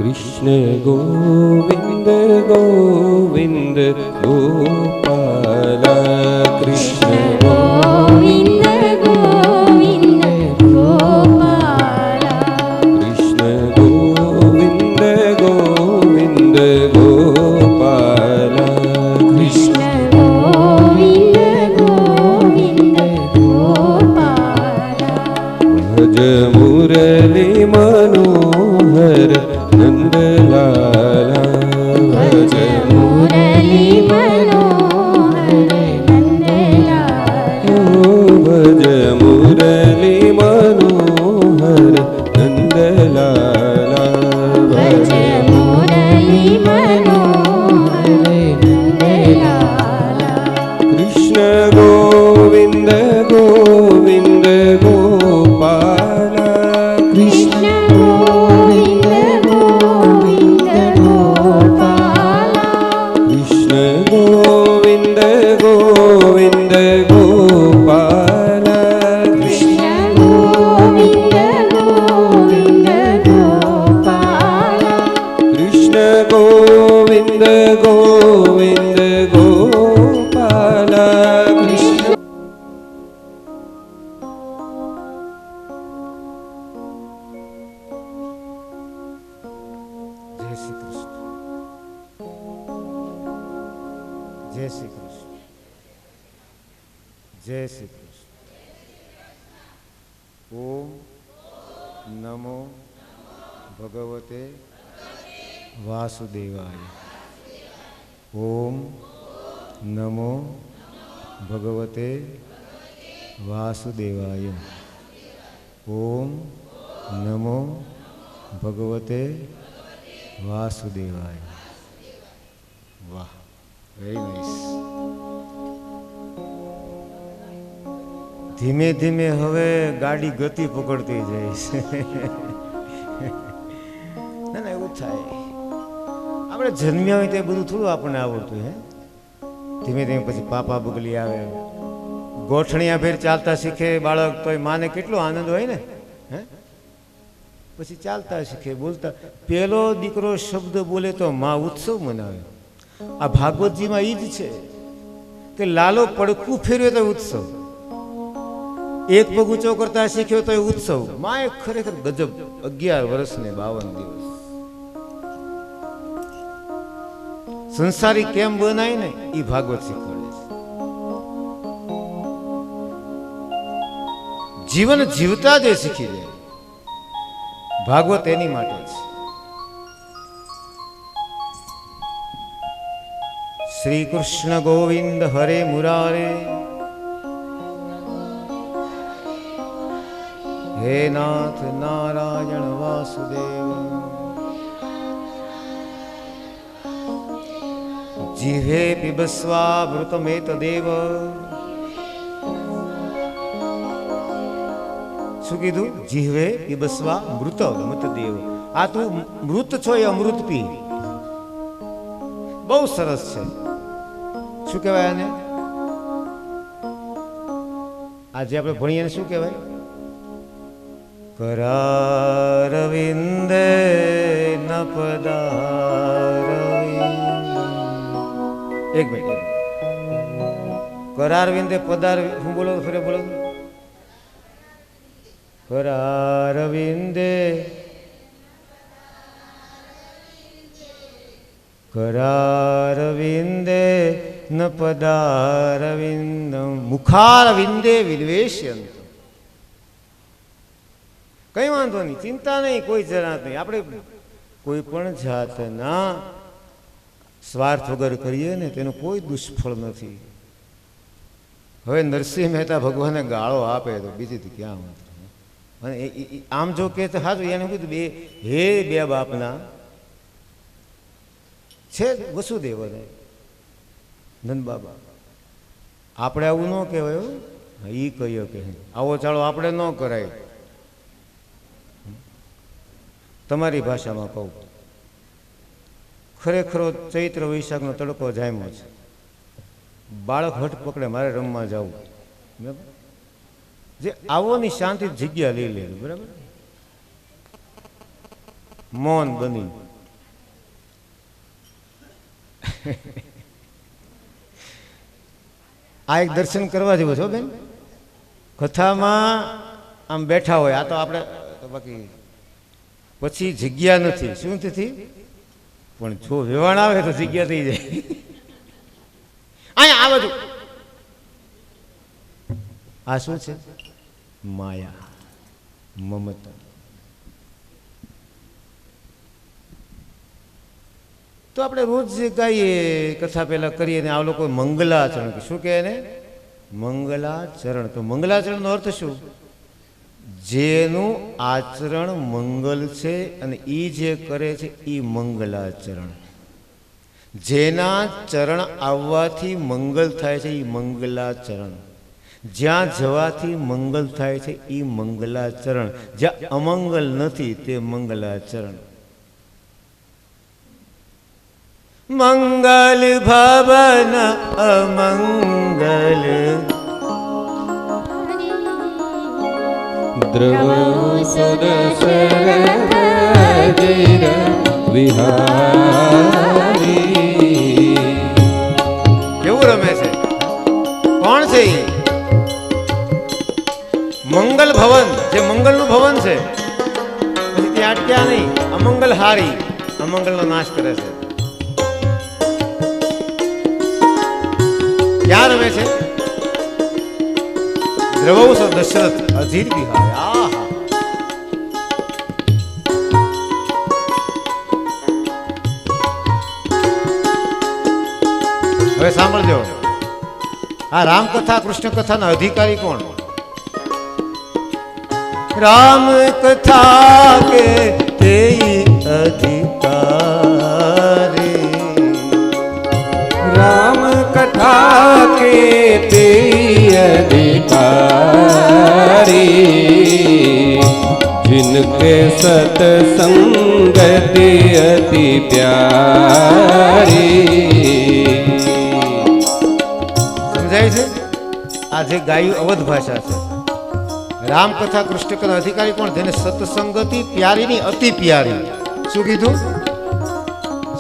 कृष्ण गोविंद गोविंद गोपाला कृष्ण गोविंद गोविंद गोपाला कृष्ण गोविंद गोविंद गोपाला कृष्ण गोविंद गोविंद गोपाला भज मुरली मनोहर नंदलाला भज मुरली मनोहर नंदलाला भज मुरली मनोहर नंदलाला भज मुरली मनोहर नंदलाला कृष्ण गोविंद गोविंद गोपाला कृष्ण गोविंद गोविंद गोपाला कृष्ण गोविंद गोविंद गोपाला कृष्ण गोविंद गोविंद गोपाला कृष्ण गोविंद गोविंद गोपाला कृष्ण जय श्री कृष्ण जय श्री कृष्ण जय श्री कृष्ण ओम नमो भगवते वासुदेवाय ओम नमो भगवते वासुदेवाय ओम नमो भगवते वासुदेवाय वाह वेरी नाइस ધીમે ધીમે હવે ગાડી ગતિ પકડતી જાય છે ના ના એવું થાય આપણે જન્મ્યા હોય તે બધું થોડું આપણને આવડતું હે ધીમે ધીમે પછી પાપા બગલી આવે ગોઠણિયા ફેર ચાલતા શીખે બાળક તો માને કેટલો આનંદ હોય ને હે પછી ચાલતા શીખે બોલતા પેલો દીકરો શબ્દ બોલે તો માં ઉત્સવ મનાવે આ ભાગવતજીમાં ઈ જ છે કે લાલો પડખું ફેરવે તો ઉત્સવ એક પગ ઊંચો કરતા શીખ્યો તો ઉત્સવ માં એક ખરેખર ગજબ 11 વર્ષ ને 52 દિવસ સંસારી કેમ બનાય ને ઈ ભાગવત શીખવાડે છે જીવન જીવતા જ શીખી જાય ભાગવત એની માટે છે શ્રી કૃષ્ણ ગોવિંદ હરે મુરારે હે નાથ નારાયણ વાસુદેવ જીવે પીબસ્વા મૃતમેતદેવ શું કીધું જીવે પીબસ્વા મૃતમેતદેવ આ તું મૃત છો એ અમૃત પી બહુ સરસ છે શું કહેવાય આને આજે આપણે ભણીએ શું કહેવાય करारविन्दे न पदारविन्द एक मिनट करारविन्दे पदार હું બોલો ફરે બોલો करारविन्दे करारविन्दे न पदारविन्दं मुखारविन्दे विद्वेष्यन्त કઈ વાંધો નહીં ચિંતા નહીં કોઈ જરાત નહીં આપણે કોઈ પણ જાતના સ્વાર્થ વગર કરીએ ને તેનું કોઈ દુષ્ફળ નથી હવે નરસિંહ મહેતા ભગવાનને ગાળો આપે તો બીજી ક્યાં વાંધો અને આમ જો કે તો હાજુ એને કીધું બે હે બે બાપના છે વસુદેવ નંદ બાબા આપણે આવું ન કહેવાય એ કહ્યો કે આવો ચાલો આપણે ન કરાય તમારી ભાષામાં કહું ખરેખર ચૈત્ર વૈશાખનો તડકો જામ્યો છે બાળક હઠ પકડે મારે રમવા જવું બરાબર જે આવોની શાંતિ જગ્યા લઈ લે બરાબર મૌન બની આ એક દર્શન કરવા જેવું છો બેન. કથામાં આમ બેઠા હોય, આ તો આપણે બાકી પછી જગ્યા નથી. શું નથી? પણ જો વેવાણ આવે તો જગ્યા થઈ જાય. અહીંયા આ બધું આ શું છે? માયા, મમતા. તો આપણે રોજ જે ગાઈએ કથા પહેલા કરીએ ને આ લોકો મંગલાચરણ, શું કહે ને? મંગલાચરણ. તો મંગલાચરણનો અર્થ શું? જેનું આચરણ મંગલ છે અને એ જે કરે છે એ મંગલાચરણ. જેના ચરણ આવવાથી મંગલ થાય છે એ મંગલાચરણ. જ્યાં જવાથી મંગલ થાય છે એ મંગલાચરણ. જ્યાં અમંગલ નથી તે મંગલાચરણ. મંગલ ભવન અમંગલ દ્રવસરસરજીર વિહારી. કેવું રમે છે? કોણ છે એ? મંગલ ભવન, જે મંગલનું ભવન છે. પછી ત્યાં અટક્યા નહીં. અમંગલ હારી, અમંગલનો નાશ કરે છે. ક્યાં રમે છે? દ્રવૌ દશરથ અધીર વિહારે. આહા, હવે સાંભળજો. આ રામકથા કૃષ્ણ કથાના અધિકારી કોણ? રામ કથા કે તે અધિકારી. राम कथा के ते अधिकारी, जिनके सत्संगति अति प्यारी. સમજાય છે? આ જે ગાયું અવધ ભાષા છે. રામકથા કૃષ્ણ કથા અધિકારી કોણ? જેને સત્સંગતિ પ્યારીની અતિ પ્યારી. શું કીધું?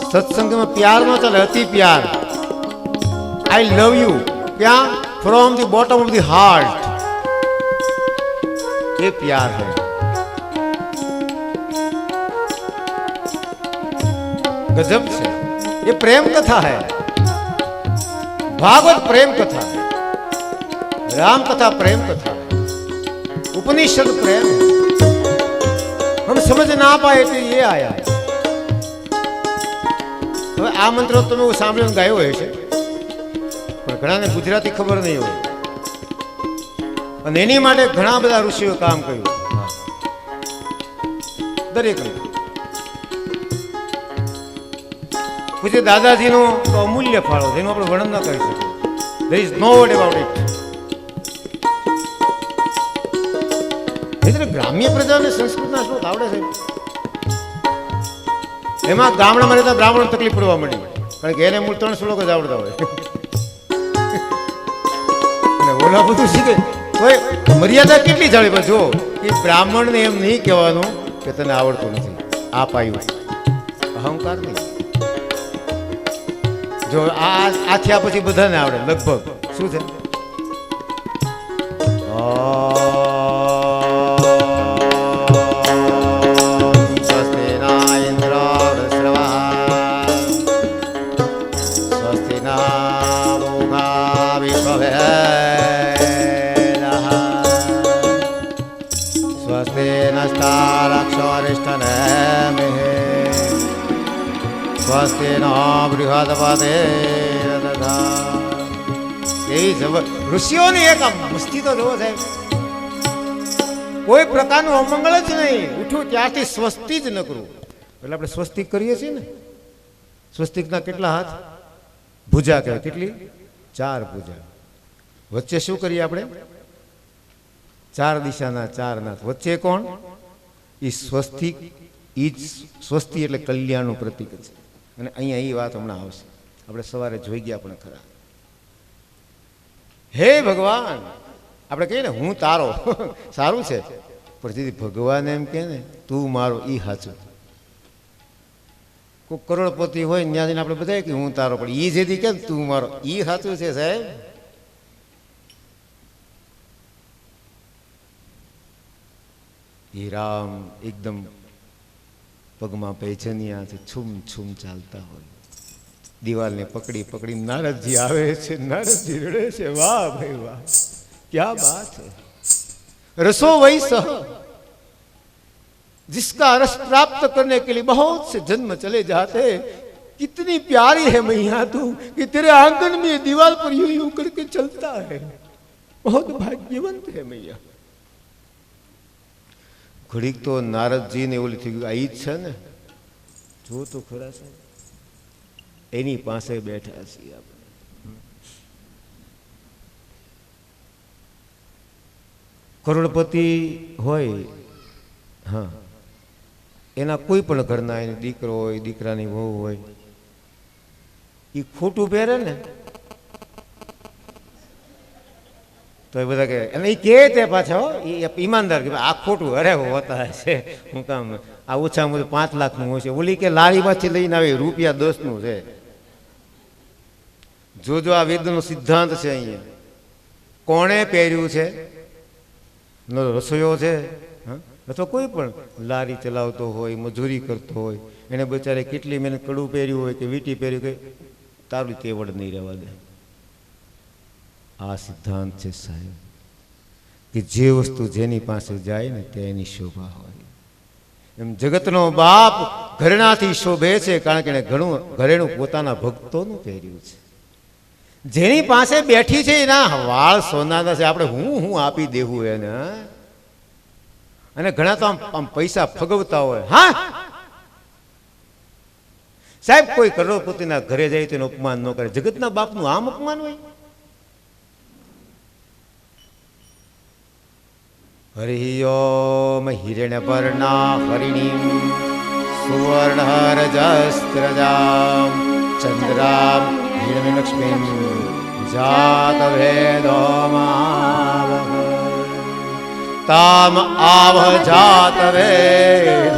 સત્સંગમાં પ્યાર નો ચાલે, અતિ પ્યાર. I love you. ક્યાં? From the bottom of the heart. એ પ્યાર है. गजब से ये प्रेम कथा है. भागवत प्रेम कथा है. राम कथा प्रेम कथा है. उपनिषद प्रेम है. हम समझ ना पाए तो ये आया है. હવે આ મંત્ર તમે સાંભળીને ગાયો હોય છે, પણ ઘણાને ગુજરાતી ખબર નહીં હોય, અને એની માટે ઘણા બધા ઋષિઓ કામ કર્યું. દરેક પૂછે દાદાજીનો તો અમૂલ્ય ફાળો, જેનું આપણે વર્ણન ન કરી શકીએ. There is no word about it. એટલે ગ્રામ્ય પ્રજાને સંસ્કૃતના શ્લોક આવડે છે. એમાં ગામડામાં રહેતા બ્રાહ્મણો તકલીફ પડવા માંડી, કારણ કે એને મૂળ 3 શ્લોક જ આવડતા હોય. અને ઓલા બધું શીખે તો મર્યાદા કેટલી જાળી. પણ જો એ બ્રાહ્મણને એમ નહીં કહેવાનું કે તને આવડતું નથી, આ પાયું અહંકાર નહીં. જો આ થયા પછી બધાને આવડે લગભગ. શું છે? ઋષિઓની એક મસ્તી તો જોવો સાહેબ. કોઈ પ્રકારનું અમંગળ જ નહીં. ઉઠું ત્યારથી સ્વસ્તિ જ ન કરવું. એટલે આપણે સ્વસ્તિક કરીએ છીએ ને, સ્વસ્તિકના કેટલા હાથ? ભુજા કહેવાય. કેટલી? 4 ભુજા. વચ્ચે શું કરીએ આપણે? 4 દિશાના 4 નાથ. વચ્ચે કોણ? એ સ્વસ્તિક. એ જ સ્વસ્તિ એટલે કલ્યાણનું પ્રતીક છે. અને અહીંયા એ વાત હમણાં આવશે. આપણે સવારે જોઈ ગયા પણ ખરા. હે ભગવાન, આપણે કહીએ ને હું તારો, સારું છે, પણ જેથી ભગવાન એમ કહે ને તું મારો, એ સાચું. કોઈ કરોડપતિ હોય ને ત્યાં જઈને આપણે બધા કે હું તારો, પણ એ જેથી કેમ તું મારો, એ સાચું છે સાહેબ. એ રામ એકદમ પગમાં પૈજનિયાથી છૂમ છૂમ ચાલતા હોય, દિવાલને પકડી પકડી નારદજી આવે છે, નારદજી રડે છે. વાહ ભાઈ વાહ, क्या बात है. रसो वही सह जिसका रस प्राप्त करने के लिए बहुत से जन्म चले जाते, कितनी प्यारी है मैया तू कि तेरे आंगन में दीवार पर यूं यूं करके चलता है. बहुत भाग्यवंत है मैया. ઘડીક તો નારદજી ને ઓલી થઈ ગયું, આ ઈ જ છે ને, જો તો ખરા છે, એની પાસે બેઠા છીએ આપણે. કરોડપતિ હોય, હા, એના કોઈ પણ ઘરના, એનો દીકરો હોય, દીકરાની વહુ હોય, એ ખોટું પહેરે ને તો એ બધા કે, અને એ કે તે પાછા એ ઈમાનદાર કે આ ખોટું, અરે હોતા છે, હું કામ આ ઓછામાં ઓછું 5 લાખનું હોય છે. ઓલી કે લારીમાંથી લઈને આવે રૂપિયા 10નું છે. જોજો આ વેદનો સિદ્ધાંત છે. અહીંયા કોણે પહેર્યું છે? રસોઈયો છે અથવા કોઈ પણ લારી ચલાવતો હોય, મજૂરી કરતો હોય, એને બચારે કેટલી મહેનત, કડું પહેર્યું હોય કે વીટી પહેર્યું, કે તારું તેવડ નહીં રહેવા દે. આ સિદ્ધાંત છે સાહેબ, કે જે વસ્તુ જેની પાસે જાય ને તેની શોભા હોય. એમ જગતનો બાપ ઘરેણાથી શોભે છે, કારણ કે એને ઘરેણું પોતાના ભક્તોનું પહેર્યું છે. જેની પાસે બેઠી છે એના વાળ સોનાના છે, આપણે હું આપી દેવું એને. અને ઘણા તો આમ પૈસા ફગવતા હોય. હા સાહેબ, કોઈ કરોડપતિના ઘરે જાય તો એનું અપમાન ન કરે. જગતના બાપનું આમ અપમાન હોય? હરિ ઓમ હિરણ્યપર્ણા હરિણીમ સુવર્ણહરજસ્ત્રજામ ચંદ્રામ હિરણ્યલક્ષ્મીમ જાતવેદો માવહ તામ આવહ જાતવેદ.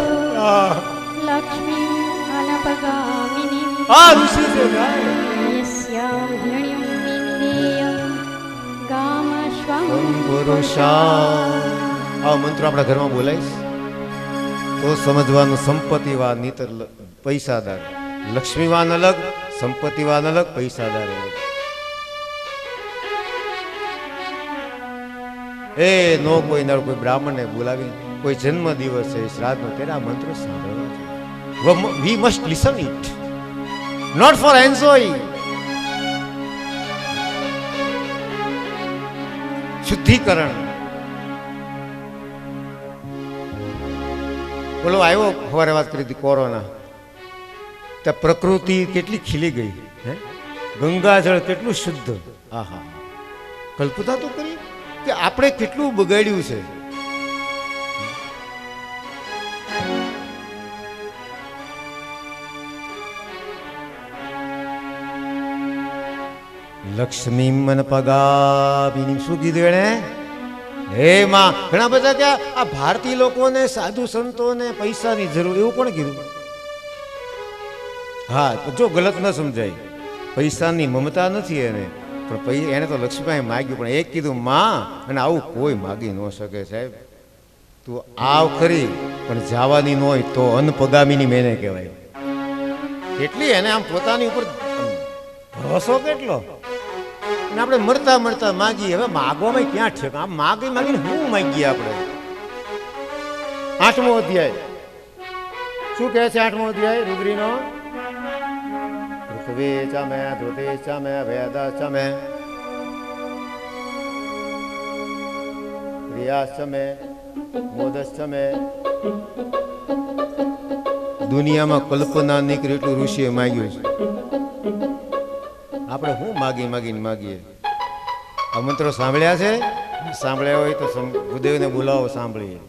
લક્ષ્મી અનપગામિની આ ઋષિ છે ગાય. યસ્યામ હિરણ્યમ વિંદેયમ ગામશ્વમ પુરુષા. આ મંત્ર આપણા ઘરમાં બોલાઈશ તો સમજવાનું, સંપત્તિવાન નીતર પૈસાદાર. લક્ષ્મીવાન અલગ, સંપત્તિવાન અલગ, પૈસાદાર અલગ. એ નો કોઈ નર કોઈ બ્રાહ્મણને બોલાવી, કોઈ જન્મ દિવસ છે, શ્રાદ્ધનો, તેના મંત્રો સાંભળવા છે. We must listen it, not for enjoy. શુદ્ધિકરણ. બોલો આવ્યો સવારે વાત કરી હતી કોરોના, ત્યાં પ્રકૃતિ કેટલી ખીલી ગઈ, હે, ગંગાજળ કેટલું શુદ્ધ. આહા, કલ્પના તો કરી કે આપણે કેટલું બગાડ્યું છે. લક્ષ્મી મન પગામિની. શું કીધું એને? હે માં, ઘણા બધા ત્યાં આ ભારતીય લોકોને, સાધુ સંતોને પૈસાની જરૂર, એવું કોણ કીધું? હા, જો ગલત ન સમજાય, પૈસાની મમતા નથી એને, પણ એને તો લક્ષ્મીભાઈ માગ્યું, પણ એક કીધું માં, અને આવું કોઈ માગી ન શકે સાહેબ. તું આવ ખરી, પણ જવાની ન હોય તો અનપગામીની મેને કહેવાય. કેટલી એને આમ પોતાની ઉપર ભરોસો કેટલો. અને આપણે મરતા મરતા માગીએ. હવે માગવામાં ક્યાં છે? આમ માગી માગીને શું માગીએ આપણે? 8મો અધ્યાય શું કહે છે? 8મો અધ્યાય રુદ્રીનો. પૃથ્વી ચમે ધૃતિ ચમે વેદ ચમે ક્રિયા ચમે મોદસ ચમે. દુનિયામાં કલ્પના નીકળી એટલું ઋષિએ માગ્યું છે. આપણે શું માગી માગીને માગીએ? આ મંત્રો સાંભળ્યા છે? સાંભળ્યા હોય તો ગુરુદેવને બોલાવો, સાંભળીએ.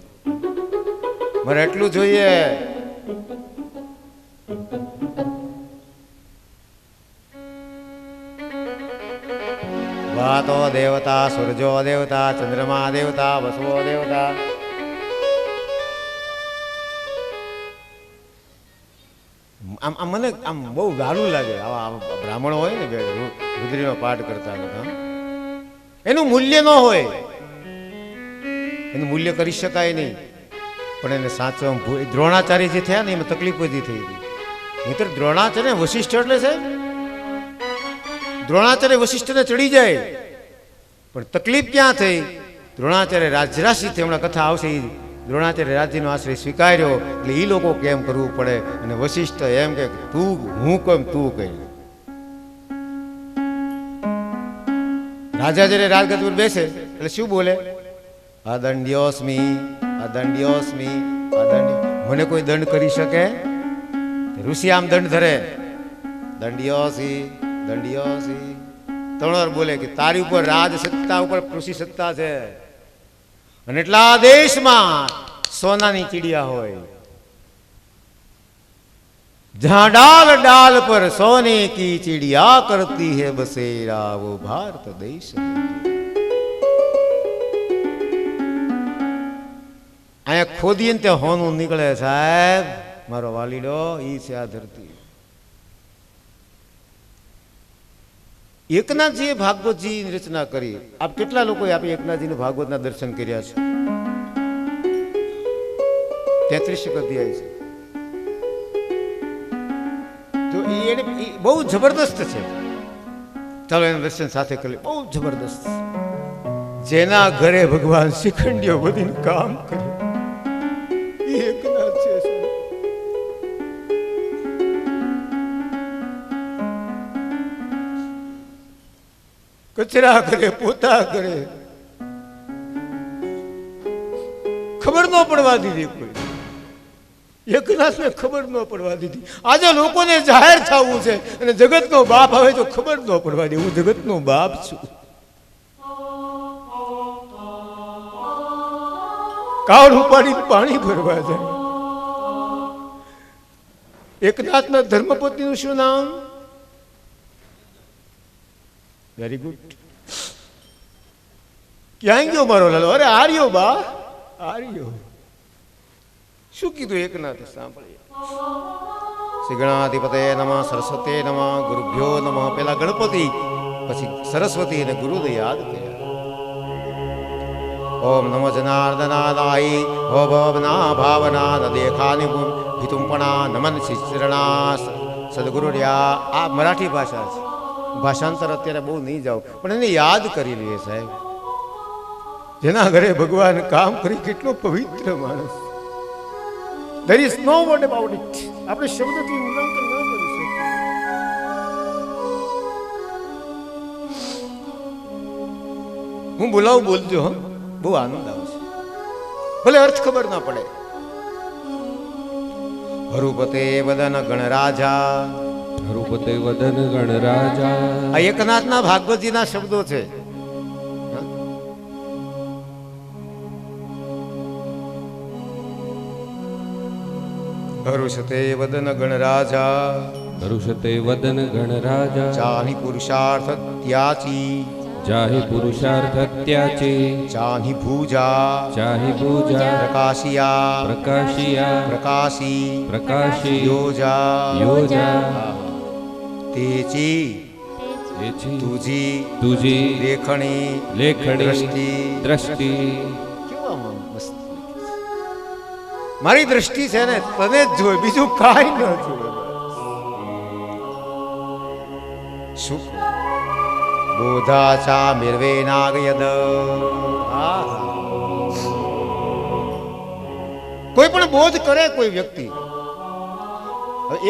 મારે એટલું જોઈએ. વાતો દેવતા, સૂરજો દેવતા, ચંદ્રમા દેવતા, વસવો દેવતા. આમ આમ મને આમ બહુ ગાલું લાગે આવા બ્રાહ્મણો હોય ને રુદ્રીનો પાઠ કરતા હતા, એનું મૂલ્ય ન હોય, એનું મૂલ્ય કરી શકાય નહીં, પણ એને સાચવવા દ્રોણાચાર્ય જે થયા ને એમાં તકલીફ બધી થઈ ગઈ. મિત્ર દ્રોણાચાર્ય વશિષ્ઠ એટલે છે, દ્રોણાચાર્ય વશિષ્ઠને ચડી જાય, પણ તકલીફ ક્યાં થઈ? દ્રોણાચાર્ય રાજરાશિથી હમણાં કથા આવશે, દ્રોણાચાર્ય રાજ્યનો આશ્રય સ્વીકાર્યો એટલે એ લોકો કેમ કરવું પડે, અને વશિષ્ઠ એમ કે તું હું કેમ તું કહી. રાજા જયારે રાજગદ પર બેસે એટલે શું બોલે? અદંડ્યોસ્મી અદંડ્યોસ્મી અદંડ્ય. મને કોઈ દંડ કરી શકે? ઋષિ આમ દંડ ધરે, દંડ્યોસી દંડ્યોસી. ત્રણ વાર બોલે કે તારી ઉપર રાજ સત્તા ઉપર કૃષિ સત્તા છે, અને એટલા દેશમાં સોનાની ચીડિયા હોય, જહાં ડાલ ડાલ પર સોને કી ચીડિયા કરતી હે બસેરા વો ભારત દેશ. અહીંયા ખોદીએ ને ત્યાં હોનું નીકળે. સાહેબ મારો વાલીડો ઈ છે આ ધરતી. એકનાથજીએ ભાગવતજીની રચના કરી. આપ કેટલા લોકોએ આપણે એકનાથજીને ભાગવતના દર્શન કર્યા છે? 33 અધ્યાય છે. તો એને બહુ જબરદસ્ત છે. ચાલો એના દર્શન સાથે કરી. બહુ જબરદસ્ત. જેના ઘરે ભગવાન શિખંડીઓ બધીને કામ કરે એ એકનાથ છે. કચરા કરે, પોતા કરે, ખબર ન પડવા દીધી કોઈ. એકનાથને ખબર ન પડવા દીધી. આજે લોકોને જાહેર થવું છે અને જગતનો બાપ આવે તો ખબર ન પડવા દે હું જગતનો બાપ છું. કાળ ઉપાડી પાણી ભરવા જાય. એકનાથના ધર્મપત્નીનું શું નામ? Very good. ક્યાં ગયો મારો લાલો? અરે આર્યો બા, આર્યો. શું કીધું એકનાથે? સાંભળીએ. શ્રી ગણાધિપતે નમઃ, સરસ્વતી નમઃ, ગુરુભ્યો નમઃ. પેલા ગણપતિ, પછી સરસ્વતી અને ગુરુને યાદ કર્યા. ઓમ નમો જનાર્દનાય હો ભવના ભાવના ન દેખાની હિતુંપણા નમન શિચરણા સદગુરુર્યા. આ મરાઠી ભાષા છે. ભાષાંતર અત્યારે બહુ નહીં જાવ, પણ એને યાદ કરી લઈએ સાહેબ. જેના ઘરે ભગવાન કામ કરી, કેટલો પવિત્ર માણસ. There is no word about it. આપણે શબ્દથી મૂલ્યાંકન ન કરી શકીએ. હું બોલાવું બોલજો, હા, બહુ આનંદ આવશે. ભલે અર્થ ખબર ના પડે. હરુપતે વદન ગણરાજા, રૂપતે વદન ગણરાજા. આ એકનાથના ભાગવતજીના શબ્દો છે. હરુષતે વદન ગણરાજા, હરુષતે વદન ગણરાજા. ચાહી પુરુષાર્થ ત્યાચી, જાહી પુરુષાર્થ ત્યાચી. ચાહી ભૂજા, ચાહી પૂજા. પ્રકાશિયા, પ્રકાશિયા. પ્રકાશી, પ્રકાશી. યોજા, યોજા. તેચી, એચી. તુજી, તુજી. લેખણી, લેખણી. દ્રષ્ટિ, દ્રષ્ટિ. કેવા મસ્ત. મારી દ્રષ્ટિ છે ને તને જ જોઈ, બીજું કાંઈ ન જોવે. સુખ બોધાચા મિર્વે નાગયદ. કોઈ પણ બોધ કરે કોઈ વ્યક્તિ.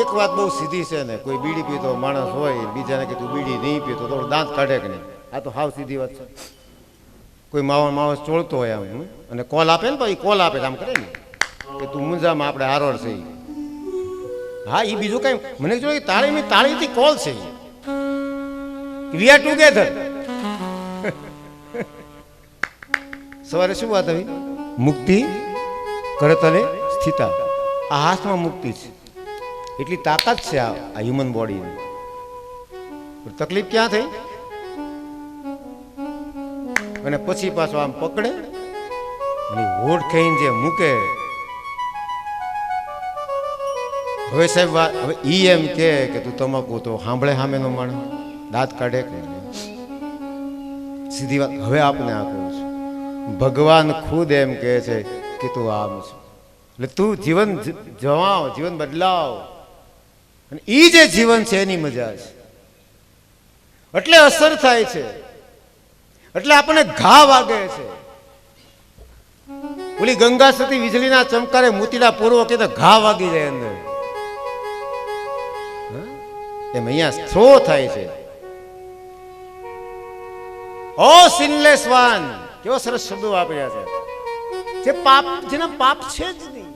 એક વાત બહુ સીધી છે ને, કોઈ બીડી પીતો માણસ હોય, બીજાને કે તું બીડી નહીં પીતો તો દાંત કાઢે કે નહીં. આ તો હાવ સીધી વાત છે. કોઈ માણસ ચોળતો હોય આમ અને કોલ આપે ને, તો એ કોલ આપે આમ કરે ને કે તું મુંજામાં આપણે હારોર છે. હા, એ બીજું કઈ મને જો તાળીથી કોલ છે. We are together. સવારે શું વાત આવી? મુક્તિ કરતલે સ્થિતા. આ હાથમાં મુક્તિ છે, એટલી તાકાત છે આ હ્યુમન બોડીની. તકલીફ ક્યાં થઈ? અને પછી પાછો આમ પકડે અને હોઠ ખાઈને જે મૂકે હવે સાહેબ હવે ઈ એમ કે તું તમાકુ તો સાંભળે સામેનો માણસ દાંત કાઢે કે સીધી વાત. હવે આપને આપું છું, ભગવાન ખુદ એમ કહે છે કે તું આમ છે, એટલે તું જીવન જવાવ, જીવન બદલાવ, અને ઈ જે જીવન છે એની મજા છે, એટલે અસર થાય છે, એટલે આપણને ઘા વાગે છે. ઓલી ગંગા સતી વીજળીના ચમકારે મોતીડા પૂર્વ કે તો ઘા વાગી જાય અંદર, એમ અહીંયા થ્રો થાય છે. ઓ સિનલેસ વન, કેવો સરસ શબ્દો વાપર્યા છે. જે પાપ, જેના પાપ છે જ નહીં.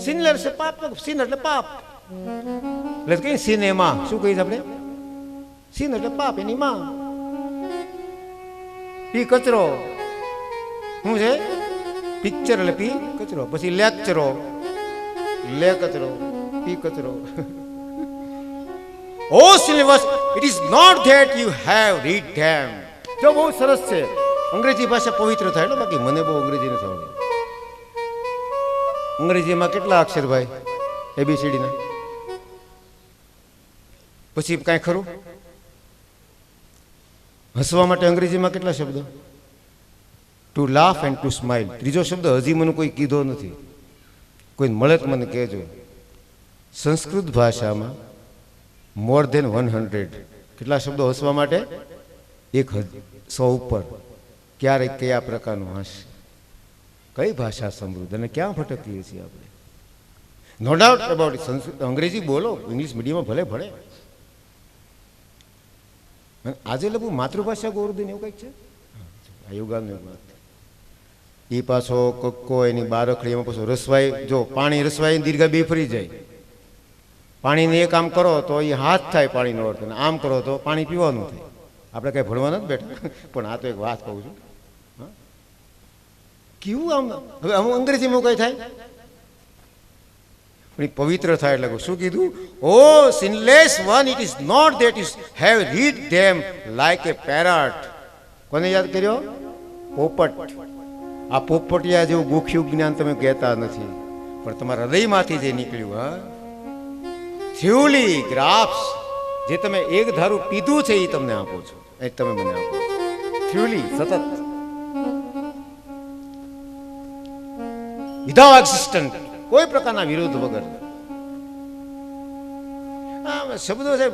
સિનલેસ છે પાપ, સિન એટલે પાપ, એટલે કઈ સિનેમા શું કહીએ આપણે, સિન એટલે પાપ, એની માં. પી કચરો શું છે, પિક્ચર એટલે પી કચરો, પછી લેક્ચરો, લે કચરો, પી કચરો. Oh syllabus, it is not that you have read them. જો બહુ સરસ છે, અંગ્રેજી ભાષા પવિત્ર થાય ને, બાકી મને બહુ અંગ્રેજી નથી આવડતું. અંગ્રેજીમાં કેટલા અક્ષર ભાઈ ABCD ના? પછી કાંઈ ખરું? હસવા માટે અંગ્રેજીમાં કેટલા શબ્દો? To laugh and to smile. ત્રીજો શબ્દ હજી મને કોઈ કીધો નથી, કોઈ મળે તો મને કહેજો. સંસ્કૃત ભાષામાં મોર ધેન 100 કેટલા શબ્દો હસવા માટે? 100 ઉપર. ક્યારે કયા પ્રકારનું હાસ્ય, કઈ ભાષા સમૃદ્ધ, અને ક્યાં ભટકીએ છીએ આપણે? No doubt about it. સંસ્કૃત અંગ્રેજી બોલો, ઇંગ્લિશ મીડિયમમાં ભલે ભણે. આજે લગભગ માતૃભાષા ગોરદીન એવું કંઈક છે, આ યુગાની વાત. એ પાછો કક્કો એની બારખડી, એમાં પાછો રસવાઈ, જો પાણી રસવાઈ દીર્ઘા બે ફરી જાય. પાણીને એક આમ કરો તો એ હાથ થાય પાણીનો અર્થ, અને આમ કરો તો પાણી પીવાનું થાય. આપણે કઈ ભણવા નથી બેઠા, પણ આ તો એક વાત કહું છું. કેવું આમ, હવે આમ અંગ્રેજીમાં કઈ થાય પણ પવિત્ર થાય. એટલે શું કીધું? Oh sinless one, it is not that you have read them like a parrot. કોને યાદ કર્યો? પોપટ. આ પોપટિયા જેવું ગોખ્યું જ્ઞાન તમે કહેતા નથી, પણ તમારા હૃદયમાંથી જે નીકળ્યું, હા, થ્યુલી ગ્રાફ્સ, જે તમે એક ધારું પીધું છે એ તમને આપો છો, એ તમે મને આપો છો. થ્યુલી, સતત, વિધાઉટ એક્ઝિસ્ટન્ટ, કોઈ પ્રકારના વિરોધ વગર. આ શબ્દો છે.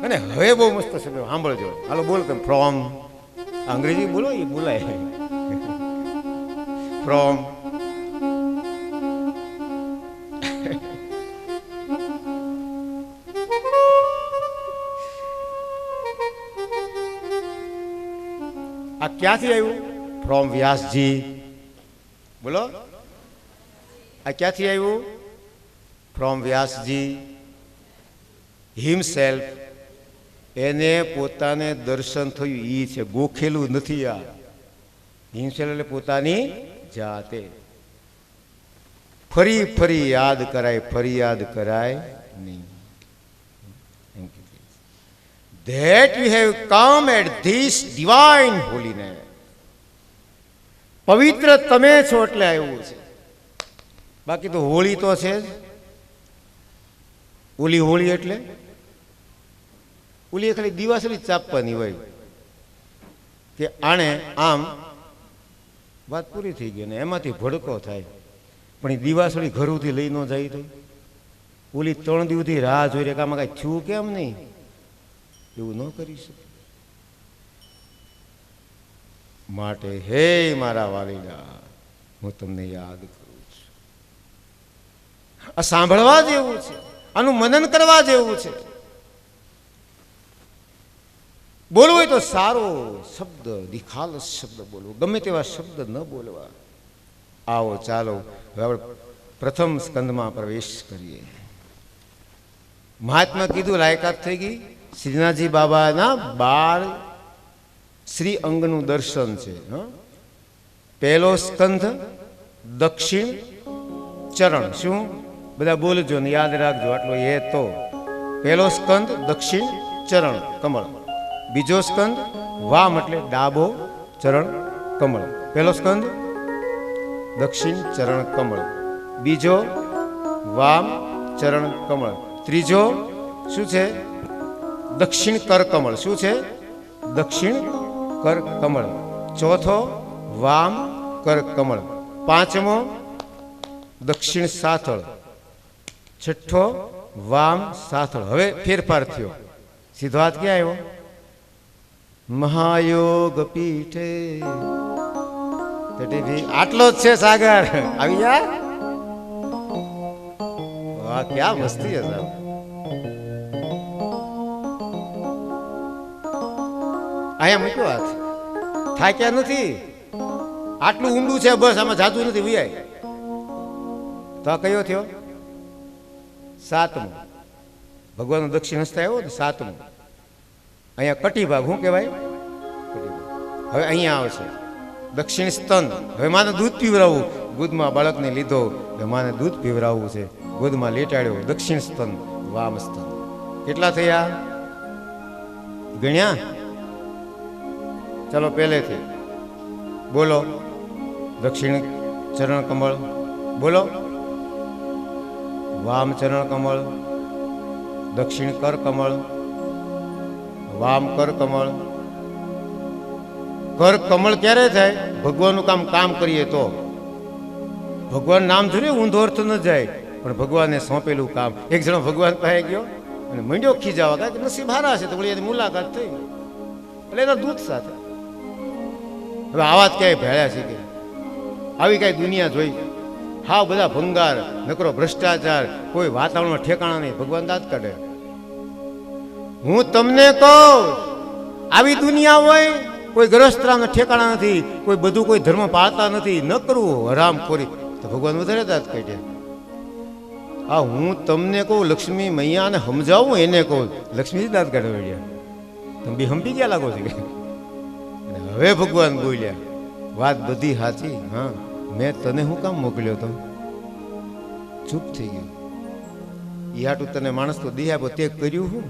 અને હવે બહુ મસ્ત શબ્દો સાંભળજો. હાલો બોલો તમે. ફ્રોમ, અંગ્રેજી બોલો, એ બોલાય. ફ્રોમ, આ ક્યાંથી આવ્યું? ફ્રોમ વ્યાસજી. બોલો, આ ક્યાંથી આવ્યું? From Vyasji himself. એને પોતાને દર્શન થયું, ઈ છે, ગોખેલું નથી. આ હિમસેલ્ફ એટલે પોતાની જાતે. ફરી ફરી યાદ કરાય, ફરી યાદ કરાય નહીં. That you have come at this divine holiness. પવિત્ર તમે છો એટલે આવ્યું છે, બાકી તો હોળી તો છે જ. ઓલી હોળી એટલે ઓલી ખાલી દિવાસળી ચાપવાની હોય કે આણે આમ વાત પૂરી થઈ ગઈ, ને એમાંથી ભડકો થાય. પણ એ દિવાસળી ઘરથી લઈ ન જાય તો ઓલી 3 દિવસથી રાહ જોઈ રહે કે આમાં કાંઈ થયું કેમ નહીં, એવું ન કરી શકે. માટે હે મારા વાલીડા, હું તમને યાદ કરું છું. આ સાંભળવા જેવું છે, આનું મનન કરવા જેવું છે. બોલવું હોય તો સારો શબ્દ, નિખાલસ શબ્દ બોલવો, ગમે તેવા શબ્દ ન બોલવા. આવો ચાલો હવે આપણે પ્રથમ સ્કંદમાં પ્રવેશ કરીએ. મહાત્મા કીધું લાયકાત થઈ ગઈ. શ્રીનાથજી બાબાના 12 શ્રી અંગનું દર્શન છે. પહેલો સ્કંધ દક્ષિણ ચરણ. શું? બધા બોલજો ને યાદ રાખજો, આટલો એ તો. પહેલો સ્કંદ દક્ષિણ ચરણ કમળ. બીજો સ્કંદ વામ એટલે ડાબો ચરણ કમળ. પહેલો સ્કંદ દક્ષિણ ચરણ કમળ, બીજો વામ ચરણ કમળ. ત્રીજો શું છે? દક્ષિણ કર કમળ. શું છે? દક્ષિણ કર કમળ. ચોથો વામ કર કમળ. પાંચમો દક્ષિણ સાથળ. છઠ્ઠો વામ સાથળ. હવે ફેરફાર થયો. સીધો હાથ ક્યાં આવ્યો? મહાયોગ પીઠે. આટલો જ છે સાગર. આવી જા. વાહ, ક્યાં મસ્તી છે સાહેબ. અહીંયા મૂક્યો હાથ. થાક્યા નથી. આટલું ઊંડું છે બસ, આમાં જાતું નથી. વિયાય તો આ કયો થયો? સાતમો. ભગવાનનો દક્ષિણ હસ્તે આવ્યો ને સાતમો. અહીંયા કટી ભાગ. શું કહેવાય? હવે અહીંયા આવશે દક્ષિણ સ્તન. હવે માને દૂધ પીવરાવવું. ગોદમાં બાળકને લીધો, હવે માને દૂધ પીવરાવવું છે. ગોદમાં લેટાડ્યો. દક્ષિણ સ્તન, વામ સ્તન. કેટલા થયા? ગણ્યા? ચાલો પહેલેથી બોલો. દક્ષિણ ચરણ કમળ બોલો. વામ ચરણ કમળ. દક્ષિણ કર કમળ. વામ કર કમળ. કર કમળ ક્યારે થાય? ભગવાનનું કામ કરીએ તો. ભગવાન નામ જોડે ઊંધો અર્થ ન જાય, પણ ભગવાનને સોંપેલું કામ. એક જણો ભગવાન પાસે ગયો અને મંડ્યો ખીજાવા, કારણ કે નસીબ હારા છે તો વળી એની મુલાકાત થઈ. એટલે એના દૂધ સાથે હવે આવા જ ક્યાંય ભેળ્યા છે કે આવી કાંઈ દુનિયા જોઈ? હા, બધા ભંગાર, નકરો ભ્રષ્ટાચાર, કોઈ વાતાવરણમાં ઠેકાણા નહીં. ભગવાન દાંત કાઢે. હું તમને કહું, આવી દુનિયા હોય, કોઈ ગ્રસ્તરાના ઠેકાણા નથી, કોઈ બધું કોઈ ધર્મ પાળતા નથી, ન કરવું હરામખોરી, તો ભગવાન વધારે દાંત કાઢે. હા, હું તમને કહું, લક્ષ્મી મૈયાને સમજાવું એને કહું, લક્ષ્મીજી દાંત કાઢવા મળ્યા. તમે બી હંપી ગયા લાગો છો કે? હવે ભગવાન બોલ્યા, વાત બધી સાચી. હા, મેં તને શું કામ મોકલ્યો તો? ચૂપ થઈ ગયો. ઈ હાટું તને માણસ તો દી આપો, તે કર્યું હું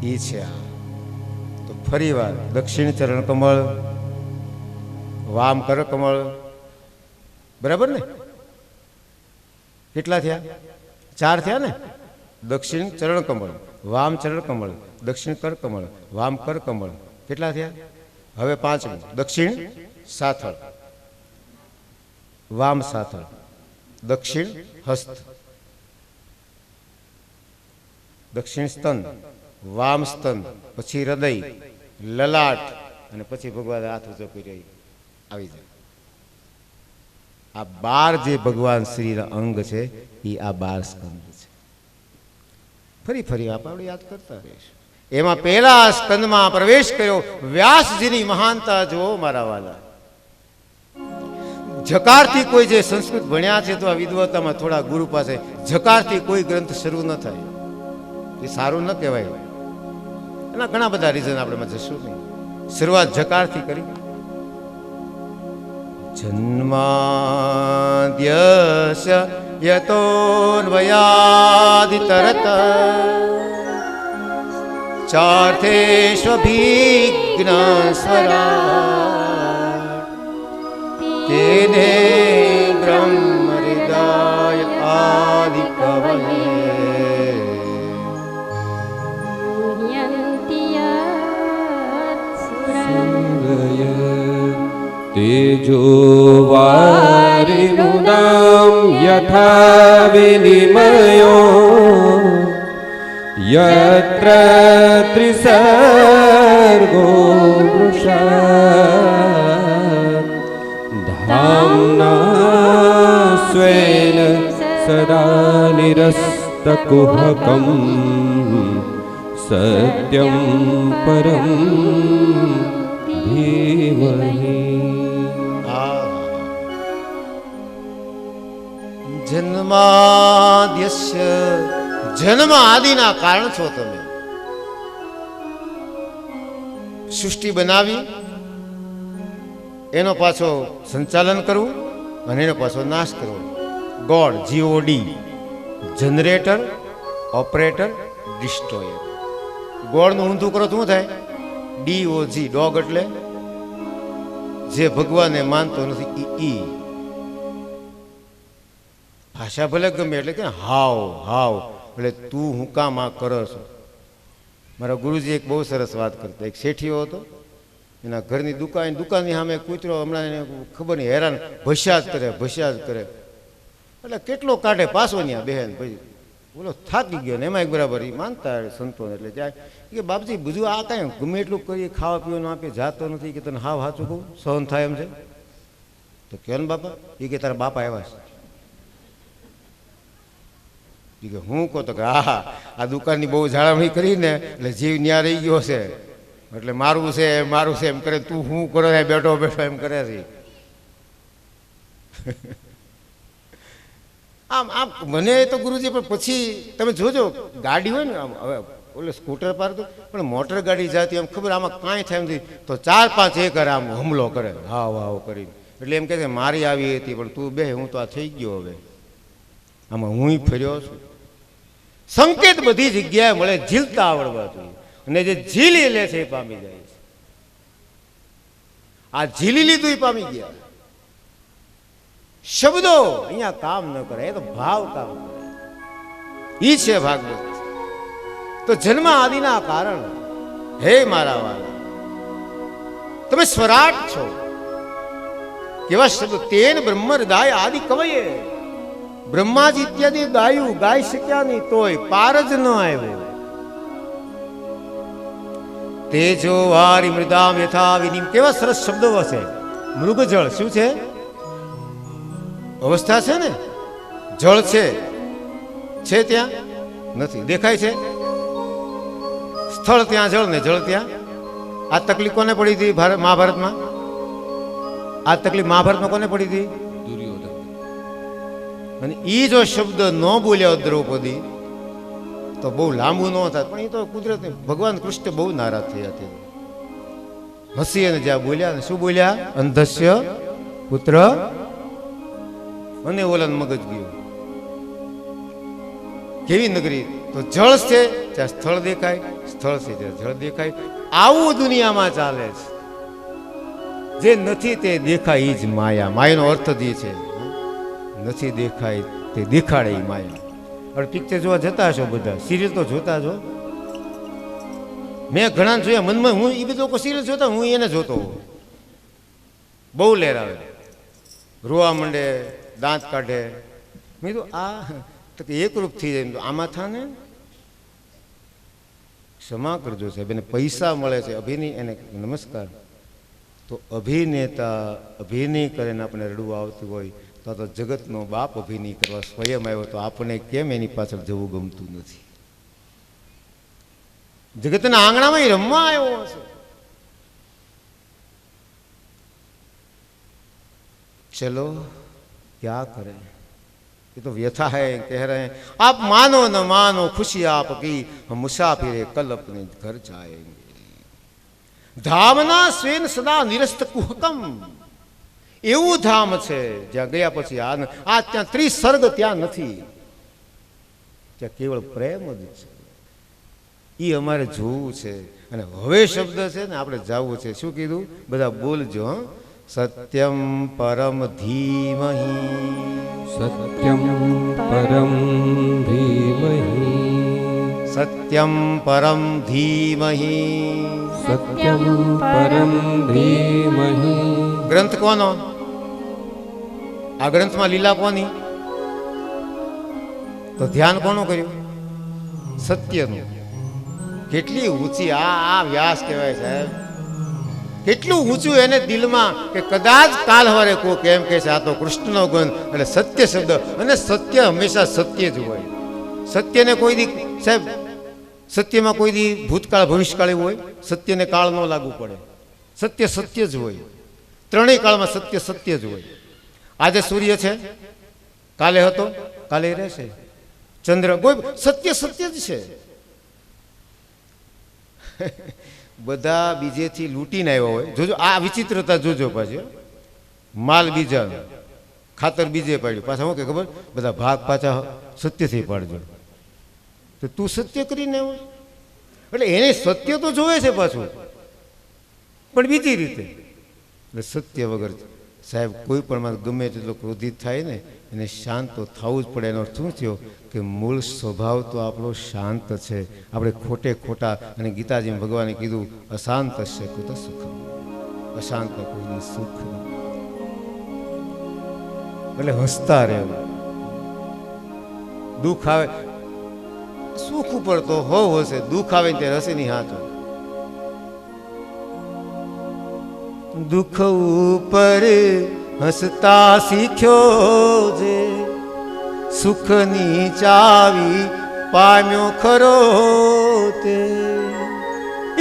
ઈ છે. તો ફરી વાર દક્ષિણ ચરણ કમળ, વામ કર કમળ. બરાબર ને? કેટલા થયા? 4 થયા ને? દક્ષિણ ચરણ કમળ, વામ ચરણ કમળ, દક્ષિણ કર કમળ, વામ કર કમળ. કેટલા થયા? હવે 5મું દક્ષિણ સાથળ, વામ સાથળ, દક્ષિણ હસ્ત, દક્ષિણ સ્તન, વામ સ્તન, પછી હૃદય, લલાટ, અને પછી ભગવાન હાથ ઊંચો કરી આવી જાય. આ 12 જે ભગવાન શ્રીના અંગ છે એ આ 12 સ્કંદ છે. ફરી ફરી આપણે યાદ કરતા રહીશું. એમાં પહેલા સ્કંદમાં પ્રવેશ કર્યો વ્યાસજીની મહાનતા જુઓ મારા વાલા. જકારથી કોઈ જે સંસ્કૃત ભણ્યા છે તો આ વિદ્વતામાં થોડા ગુરુ પાસે જકારથી કોઈ ગ્રંથ શરૂ ન થાય એ સારું ન કહેવાય. એના ઘણા બધા રીઝન આપણે જશું નહીં. શરૂઆત જકારથી કરી. જન્માદ્યસ્ય યતોન્વયાદિતરત ચાર્થેષ્વભિઘ્ન સ્વરાટ તેને બ્રહ્મ હૃદય આદિ કવયે તેજો વારિમુદામ યથા વિનિમયો યત્ર ત્રિસર્ગો વૃષા ધામ્ના સ્વેન સદા નિરસ્તકુહકમ સત્યમ પરમ ધીમહિ. જન્માદ્યસ્ય, જન્મ આદિના કારણ છો તમે. સૃષ્ટિ બનાવી, એનો પાછો સંચાલન કરવું અને એનો પાછો નાશ કરવો. God, GOD, generator, operator, destroyer. ગોડનું ઊંધું કરો તો શું થાય? DOG, ડોગ, એટલે જે ભગવાનને માનતો નથી. ભાષા ભલે ગમે એટલે કે હાવ હાવ એટલે તું હું કામ આ કરો છો. મારા ગુરુજી એક બહુ સરસ વાત કરતા. એક શેઠિયો હતો, એના ઘરની દુકાનની સામે કૂતરો હમણાં એને ખબર નહીં હેરાન ભસ્યા જ કરે એટલે કેટલો કાઢે પાછો ત્યાં બહેન પછી બોલો થાકી ગયો ને એમાં એક બરાબર એ માનતા સંતોને એટલે જાય કે બાપજી બધું આ કાંઈ ગમે એટલું કરીએ ખાવા પીવાનું આપીએ જાતો નથી કે તને હાવ સાચું કહું સહન થાય એમ છે તો કહો ને બાપા એ કે તારા બાપા આવ્યા છે કે હું કહો તો કે હા આ દુકાનની બહુ જાળવણી કરીને એટલે જીવ ન્યા રહી ગયો છે એટલે મારું છે એમ કરે તું શું કરો બેઠો એમ કરે છે. આમ મને તો ગુરુજી પણ પછી તમે જોજો ગાડી હોય ને આમ હવે ઓલે સ્કૂટર પાર તો પણ મોટર ગાડી જાતી એમ ખબર આમાં કાંઈ થાય નથી તો 4-5 એકર આમ હુમલો કરે હાવ કરીને એટલે એમ કહે છે મારી આવી હતી પણ તું બે હું તો આ થઈ ગયો હવે આમાં હું ફર્યો છું. સંકેત બધી જગ્યાએ મળે, ઝીલતા આવડવા જોઈએ અને જે ઝીલી લે છે એ પામી જાય છે. આ ઝીલી લીધું એ પામી ગયા. શબ્દો અહીંયા કામ ન કરે, એ તો ભાવ કામ કરે. ઈ છે ભાગવત. તો જન્મ આદિના કારણ હે મારા વાલા તમે સ્વરાટ છો. કેવા શબ્દ તેન બ્રહ્મ હૃદય આદિ કવયે બ્રહ્માજી ઇત્યાદિ ગાયું ગાઈ શક્યા નહીં તોય પાર જ ન આવ્યો. તેજો વારી મૃદામ યથા વિનિમ કેવા સરસ શબ્દો હશે. મૃગજળ શું છે? અવસ્થા છે ને, જળ છે ત્યાં નથી, દેખાય છે સ્થળ ત્યાં જળ ને જળ ત્યાં. આ તકલીફ કોને પડી હતી મહાભારતમાં? આ તકલીફ મહાભારતમાં કોને પડી હતી? દુર્યોધન. અને ઈ જો શબ્દ ન બોલ્યો દ્રૌપદી તો બહુ લાંબુ ન થાય, પણ એ તો કુદરત ભગવાન કૃષ્ણ બહુ નારાજ થયા હતા. હસી અને જ્યાં બોલ્યા ને શું બોલ્યા? અંધસ્ય પુત્ર અને ઓલાનું મગજ ગયું. કેવી નગરી? તો જળ છે ત્યાં સ્થળ દેખાય, સ્થળ છે ત્યાં જળ દેખાય. આવું દુનિયામાં ચાલે છે. જે નથી તે દેખાય એ જ માયા. માયાનો અર્થ જે છે નથી દેખાય તે દેખાડે એ માયા. હવે પિક્ચર જોવા જતા હશો બધા, સિરિયલ તો જોતા જો. મેં ઘણા જોયા મનમાં, હું એ બધું સિરિયલ જોતા હું એને જોતો બહુ લેર આવે, રોવા માંડે, દાંત કાઢે. મેં કીધું આ તો એકરૂપ થઈ જાય આમાં થાને ક્ષમા કરજો સાહેબ, એને પૈસા મળે છે અભિનય, એને નમસ્કાર. તો અભિનેતા અભિનય કરે ને આપણે રડવું આવતું હોય તો જગતનો બાપ અભિનય કરવા સ્વયં આવ્યો તો આપણે કેમ એની પાછળ જવું ગમતું નથી? જગતના આંગણામાં રમવા આવ્યો હશે. चलो क्या करें, ये तो व्यथा है. कह रहे हैं आप मानो न मानो खुशी आपकी, हम मुसाफिर कल अपने घर जाएंगे. ધામના સ્વેન સદા નિરસ્ત કુહકમ. એવું ધામ છે જ્યાં ગયા પછી આ ત્યાં ત્રિસર્ગ ત્યાં નથી, ત્યાં કેવળ પ્રેમ જ છે. એ અમારે જોવું છે. અને હવે શબ્દ છે ને આપણે જવું છે. શું કીધું? બધા બોલજો. સત્યમ પરમ ધીમહિ, સત્યમ પરમ ધીમહિ, સત્યમ પરમ ધીમહિ, સત્યમ પરમ ધીમહિ. ગ્રંથ કોનો? આ ગ્રંથમાં લીલા કોની? તો ધ્યાન કોનું કર્યું? સત્યનું. કેટલી ઊંચી આ વ્યાસ કહેવાય સાહેબ. કેટલું ઊંચું એને દિલમાં કે કદાચ કાલ હવારે કોક એમ કહે છે આ તો કૃષ્ણનો ગુણ એટલે સત્ય શબ્દ. અને સત્ય હંમેશા સત્ય જ હોય. સત્યને કોઈ દી સાહેબ, સત્યમાં કોઈ દી ભૂતકાળ ભવિષ્યકાળ એવું હોય? સત્યને કાળ ન લાગુ પડે. સત્ય સત્ય જ હોય. ત્રણેય કાળમાં સત્ય સત્ય જ હોય. આજે સૂર્ય છે, કાલે હતો, કાલે રહેશે. ચંદ્ર કોઈ સત્ય સત્ય જ છે. બધા બીજેથી લૂંટીને આવ્યા હોય. જોજો આ વિચિત્રતા જોજો. પાછી માલ બીજા, ખાતર બીજે પાડ્યું. પાછા શું કે ખબર? બધા ભાગ પાછા સત્યથી પાડજો. તો તું સત્ય કરીને આવ્યો એટલે એને સત્ય તો જોવે છે પાછું, પણ બીજી રીતે. એટલે સત્ય વગર સાહેબ કોઈ પણ માણસ ગમે તેટલો ક્રોધિત થાય ને એને શાંત તો થવું જ પડે. એનો અર્થ શું થયો કે મૂળ સ્વભાવ તો આપણો શાંત છે. આપણે ખોટે ખોટા, અને ગીતાજીમાં ભગવાને કીધું અશાંત હશે કુત સુખ, અશાંત કોઈનું સુખ નહીં. એટલે હસતા રહેવું. દુઃખ આવે સુખ ઉપર તો હોવ હશે, દુઃખ આવે ત્યારે હશે નહીં હાથો. દુઃખ ઉપર હસતા શીખ્યો જે, સુખની ચાવી પામ્યો ખરો તે.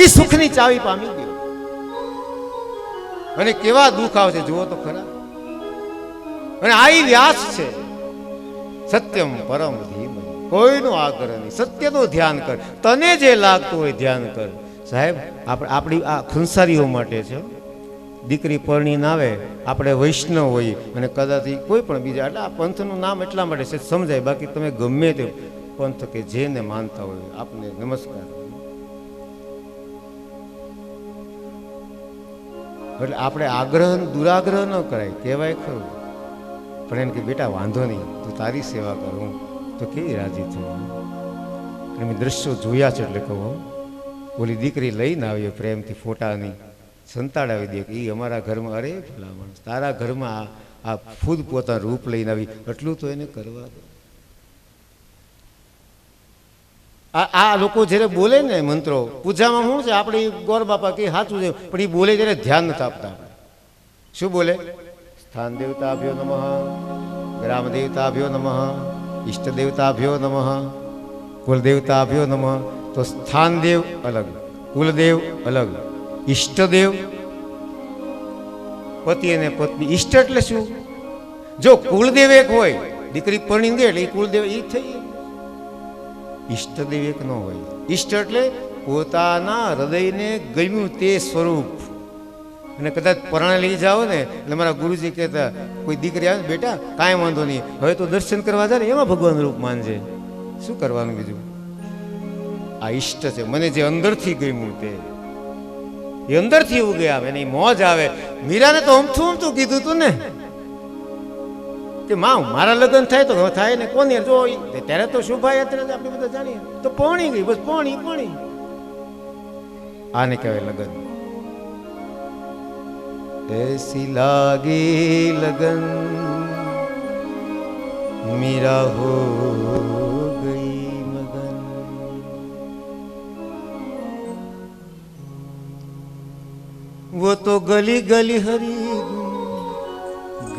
એ સુખની ચાવી પામી ગયો. અને કેવા દુઃખ આવશે જુઓ તો ખરા. અને આ વ્યાસ છે. સત્યમ પરમ ધીમહિ, કોઈનો આગ્રહ નહીં, સત્યનું ધ્યાન કર, તને જે લાગતું હોય ધ્યાન કર. સાહેબ આપણી આ ખંસારીઓ માટે છે. દીકરી પરણીને આવે, આપણે વૈષ્ણવ હોઈએ અને કદાચ કોઈ પણ બીજા, એટલે આ પંથનું નામ એટલા માટે છે સમજાય. બાકી તમે ગમે તે પંથ કે જેને માનતા હોય આપને નમસ્કાર. એટલે આપણે આગ્રહ દુરાગ્રહ ન કરાય, કહેવાય ખરું. પણ એને કે બેટા વાંધો નહીં, તું તારી સેવા કરું તો કેવી રાજી થયું. મેં દ્રશ્યો જોયા છે એટલે કહું. ઓલી દીકરી લઈને આવ્યો પ્રેમથી ફોટાની, સંતાડાવી દે કે એ અમારા ઘરમાં, અરે ભલામણ તારા ઘરમાં આ ખુદ પોતાનું રૂપ લઈને આવી, એટલું તો એને કરવા દે. આ લોકો જ્યારે બોલે ને મંત્રો પૂજામાં શું છે, આપણે ગોર બાપા કે સાચું છે, પણ એ બોલે ત્યારે ધ્યાન નથી આપતા. શું બોલે? સ્થાન દેવતાભ્યો નમઃ, ગ્રામ દેવતાભ્યો નમઃ, ઈષ્ટ દેવતાભ્યો નમઃ, કુલદેવતાભ્યો નમઃ. તો સ્થાનદેવ અલગ, કુલદેવ અલગ, ઈષ્ટદેવ, પતિ અને પત્ની. ઈષ્ટ એટલે શું? જો કુલદેવ એક હોય, દીકરી પરણી દે એટલે એ કુલદેવ એ થઈ. ઈષ્ટદેવ એક ન હોય. ઈષ્ટ એટલે પોતાના હૃદયને ગમ્યું તે સ્વરૂપ. અને કદાચ પરણે લઈ જાઓ ને, એટલે મારા ગુરુજી કહેતા કોઈ દીકરી આવે બેટા કાંઈ વાંધો નહીં, હવે તો દર્શન કરવા જાય ને એમાં ભગવાન રૂપ માનજે. શું કરવાનું બીજું? આ ઈષ્ટ છે. મને જે અંદરથી ગમ્યું તે, એ અંદરથી ઉગે આવે ને મોજ આવે. મીરાને તો અમથું કીધું તું ને કે માં મારા લગ્ન થાય તો થાય ને કોને જો, ત્યારે તો શોભાયાત્રા આપણે બધા જાણીએ તો પોણી ગઈ, બસ પોણી. આને કહેવાય લગ્ન. એસી લાગી લગન મીરા હો ગઈ મગન. वो तो गली गली हरी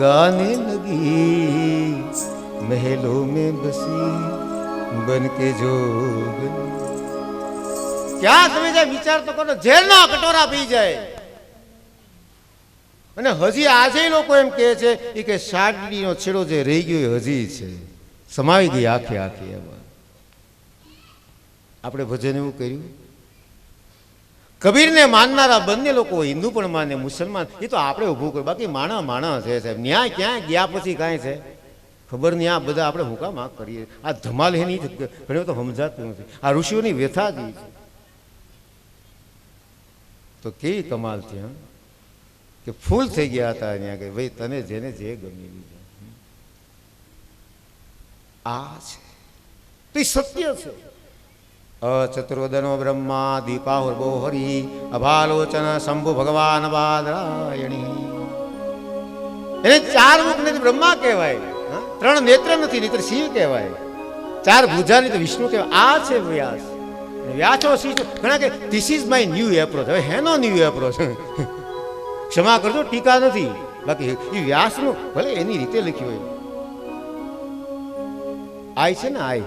गाने लगी, महलों में बसी बन के जोगन. ક્યાં તમે જાય વિચાર તો કરો, ઝેરના કટોરા પી જાય. અને હજી આજે લોકો એમ કહે છે એ કે શાકડીનો છેડો જે રહી ગયો હજી છે, સમાવી ગઈ આખે આખી. એમાં આપણે ભજન એવું કર્યું. કબીરને માનનારા બંને લોકો, હિન્દુ પણ માને મુસલમાન, એ તો આપણે ઊભું કર્યું. બાકી માણા છે સાહેબ. ન્યાય ક્યાં ગયા પછી કાંઈ છે ખબર નહીં. આ બધા આપણે હું કામ આ કરીએ? આ ધમાલ એની ઘણી તો સમજાતું નથી. આ ઋષિઓની વ્યથા જ છે. તો કેવી કમાલ છે કે ફૂલ થઈ ગયા હતા અહીંયા કે ભાઈ તને જેને જે ગમી લીધું. આ છે તો એ સત્ય છે. ચતુર્વદનો બ્રહ્મા દીપાહુર્ભો હરિ અભાલોચન શંભુ ભગવાન બાદરાયણી. એને ચાર મુખ નથી બ્રહ્મા કહેવાય, ત્રણ નેત્ર નથી નહીતર શિવ કહેવાય, ચાર ભુજા નહીં તો વિષ્ણુ કહેવાય. આ છે વ્યાસ. વ્યાસો શિવ ઘણા કે this is my new approach. હવે હેનો ન્યૂ એપ્રોચ? ક્ષમા કરજો, ટીકા નથી. બાકી એ વ્યાસનું ભલે એની રીતે લખ્યું હોય. આય છે ને, આય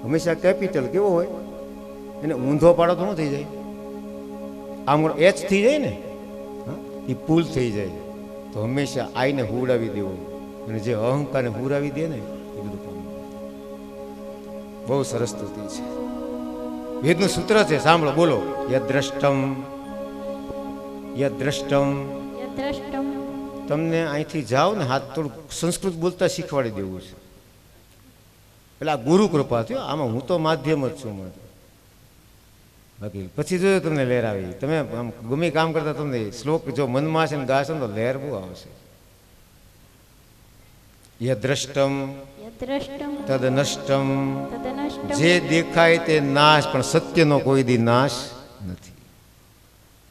હંમેશા કેપિટલ કેવો હોય, એને ઊંધો પાડો તો શું થઈ જાય? આમ એચ થઈ જાય ને, એ પુલ થઈ જાય. તો હંમેશા આઈને હુડાવી દેવો, અને જે અહંકારને હુરાવી દે ને એ બધું પામે. બહુ સરસ સ્તુતિ છે. વેદનું સૂત્ર છે, સાંભળો, બોલો. યદ્રષ્ટમ તમને અહીંથી જાઓ ને હાથ થોડું સંસ્કૃત બોલતા શીખવાડી દેવું છે. એટલે આ ગુરુ કૃપા થયો. આમાં હું તો માધ્યમ જ છું. બાકી પછી જોયો તમને લહેર આવી. તમે આમ ગમે કામ કરતા તમને શ્લોક જો મનમાં છે ને ગાશે ને તો લહેર બહુ આવશે. યદ્રષ્ટમ યદ્રષ્ટમ તદનષ્ટમ, તદનષ્ટમ જે દેખાય તે નાશ, પણ સત્યનો કોઈ દી નાશ નથી.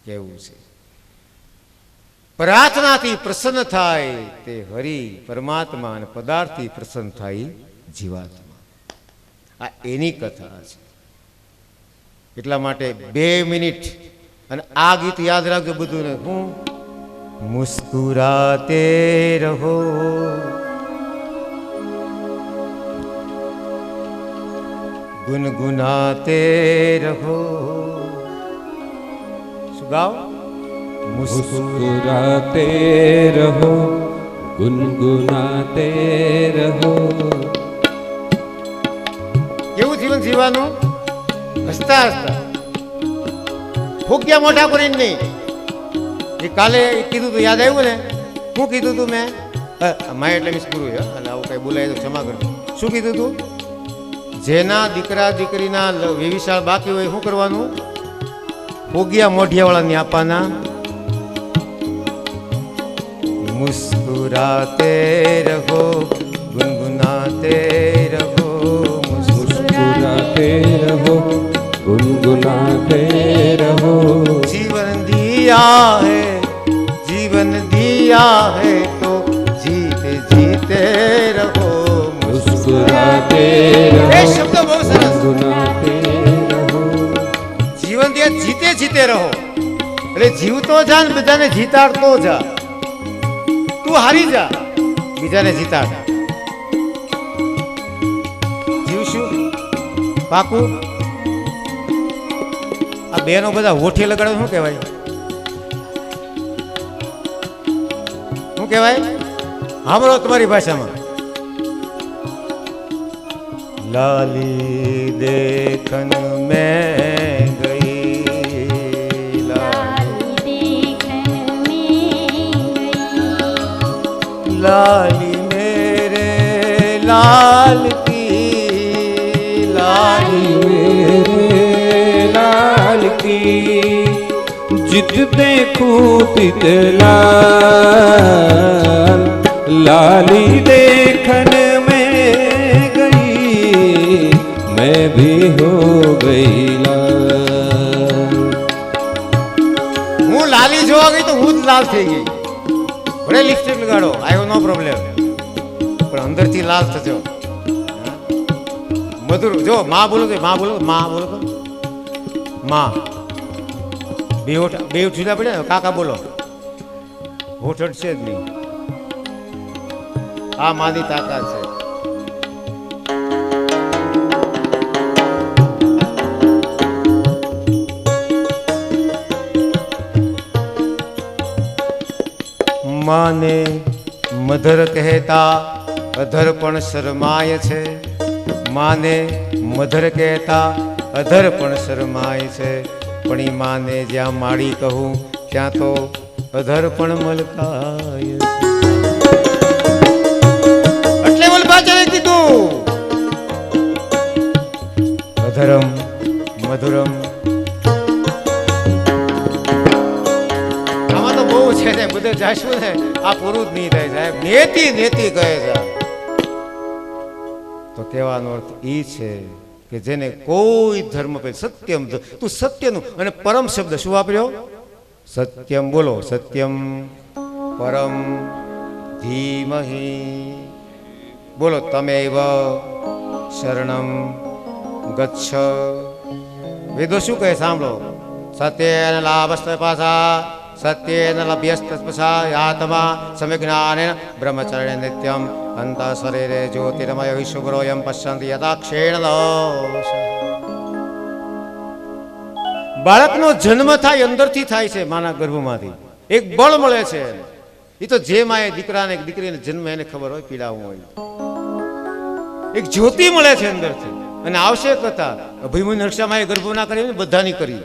કેવું છે? પ્રાર્થનાથી પ્રસન્ન થાય તે હરિ પરમાત્મા, અને પદાર્થથી પ્રસન્ન થાય જીવાત્મા. આ એની કથા છે. એટલા માટે 2 મિનિટ અને આ ગીત યાદ રાખજો બધું ને. હું મુસ્કુરાતે રહો, ગુનગુનાતે રહો. શું ગાવ? मुस्कुराते रहो, गुनगुनाते रहो. કેવું જીવન જીવવાનું? હસતા હસતા, ફૂક્યા મોઢા કરીને નહીં. એ કાલે કીધું તું, યાદ આવ્યું ને? શું કીધું તું મેં? માય એટલે મિસ ગુરુ, અને આવું કઈ બોલાય તો ક્ષમા કરજો. શું કીધું તું? જેના દીકરા દીકરીના વિવિશાળ બાકી હોય શું કરવાનું? ફોગિયા મોઢિયાવાળાને આપવાના. મુસ્કુરાતે રહો, ગુનગુનાતે રહો, मुस्कुराते रहो, गुनगुनाते रहो. जीवन दिया है, जीवन दिया है तो जीते जीते रहो. मुस्कुराते એ रहो, શબ્દ બહુ સરસ. गुनगुनाते रहो. જીવન દિયા જીતે જીતે રહો, એટલે જીવતો જા ને બધાને જીતાડતો જા. તું હારી જા, બીજાને જીતાડ. જીવશું પાકું. આ બેનો બધા હોઠે લગાડે શું કહેવાય? શું કહેવાય? સાંભળો તમારી ભાષામાં. લાલી દેખન મેં ગઈ, લાલી દેખન में गई, लाली मेरे लाल की, लाली मेरे लाल की, जित देखूं तित लाल. लाली देखन में गई, मैं भी हो गई लाल. હું લાલી જોવા ગઈ તો હું જ લાલ થઈ ગઈ. ભલે લિપસ્ટિક લગાડો, આયો નો પ્રોબ્લેમ, પણ અંદરથી લાલ થજો. મધુર જો માં બોલો તો માં બોલો, માં બોલો તો માં. બે જુદા પડે ને. કાકા બોલો, હોઠ અડશે જ નહીં. આ માની તાકાત છે. માને મધર કહેતા અધર પણ શરમાય છે. માને મધર કહેતા અધર પણ શરમાય છે. પણ ઈ માને જ્યાં માડી કહું ત્યાં તો અધર પણ મલકાય છે. એટલે વલ્ભાચાર્ય કીધું અધરમ મધુરમ. આમાં તો બહુ છે ને, બધે જાશું ને આ પૂરું જ નહીં થાય સાહેબ. નેતિ નેતિ કહે છે. તો કહેવાનો અર્થ એ છે કે જેને કોઈ ધર્મ પે સત્યમ, તું સત્યનું, અને પરમ શબ્દ શું વાપર્યો? સત્યમ બોલો. સત્યમ પરમ ધીમહિ બોલો. તમેવ શરણમ ગચ્છ. વેદો શું કહે સાંભળો? સત્યેન લાભસ્ત પાસા, સત્યેન લભ્યસ્તસ્પસા, યાતમા સમ્યજ્ઞાનેન બ્રહ્મચર્ય નિત્યમ અંત શરીરે જ્યોતિર્મય વિશુભ્રોયમ પશ્યંતિ યદાક્ષેણ દોષ. બાળકનો જન્મ થાય અંદરથી થાય છે, માના ગર્ભમાંથી એક બળ મળે છે. એ તો જે માએ દીકરાને દીકરીને જન્મ એને ખબર હોય, પીડાવું હોય. એક જ્યોતિ મળે છે અંદરથી, અને આવશે કથા. અભિમન્યુ નરસામાએ ગર્ભ ના કરી ને, બધાની કરી.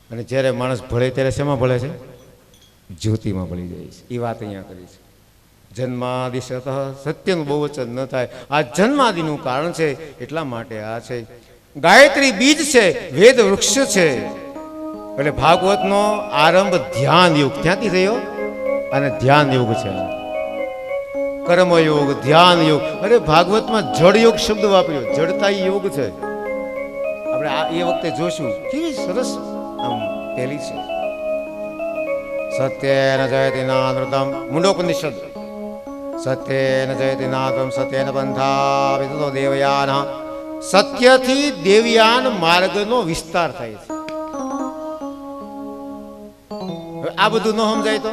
અને જ્યારે માણસ ભળે ત્યારે શેમાં ભળે છે? જ્યોતિમાં ભળી જાય છે. એ વાત અહીંયા કરી છે. જન્માદિશ સત્યનું બહુ વચન ન થાય. આ જન્માદિનું કારણ છે, એટલા માટે આ છે. ગાયત્રી બીજ છે, વેદ વૃક્ષ છે. એટલે ભાગવતનો આરંભ ધ્યાન યુગ ત્યાંથી થયો, અને ધ્યાન યુગ છે. કર્મયોગ, ધ્યાન યોગ. અરે ભાગવતમાં જડ યોગ શબ્દ વાપર્યો, જડતા ઈ યોગ છે. આપણે આ એ વખતે જોશું કેવી સરસ આમ પહેલી છે. સત્યેન જયતિ નાનૃતમ, મુંડોપનિષદ. સત્યેન જયતિ નાનૃતમ સત્યેન પંથા વિદતો દેવયાન. સત્યથી દેવયાન માર્ગનો વિસ્તાર થાય છે. હવે આ બધું ન સમજાય તો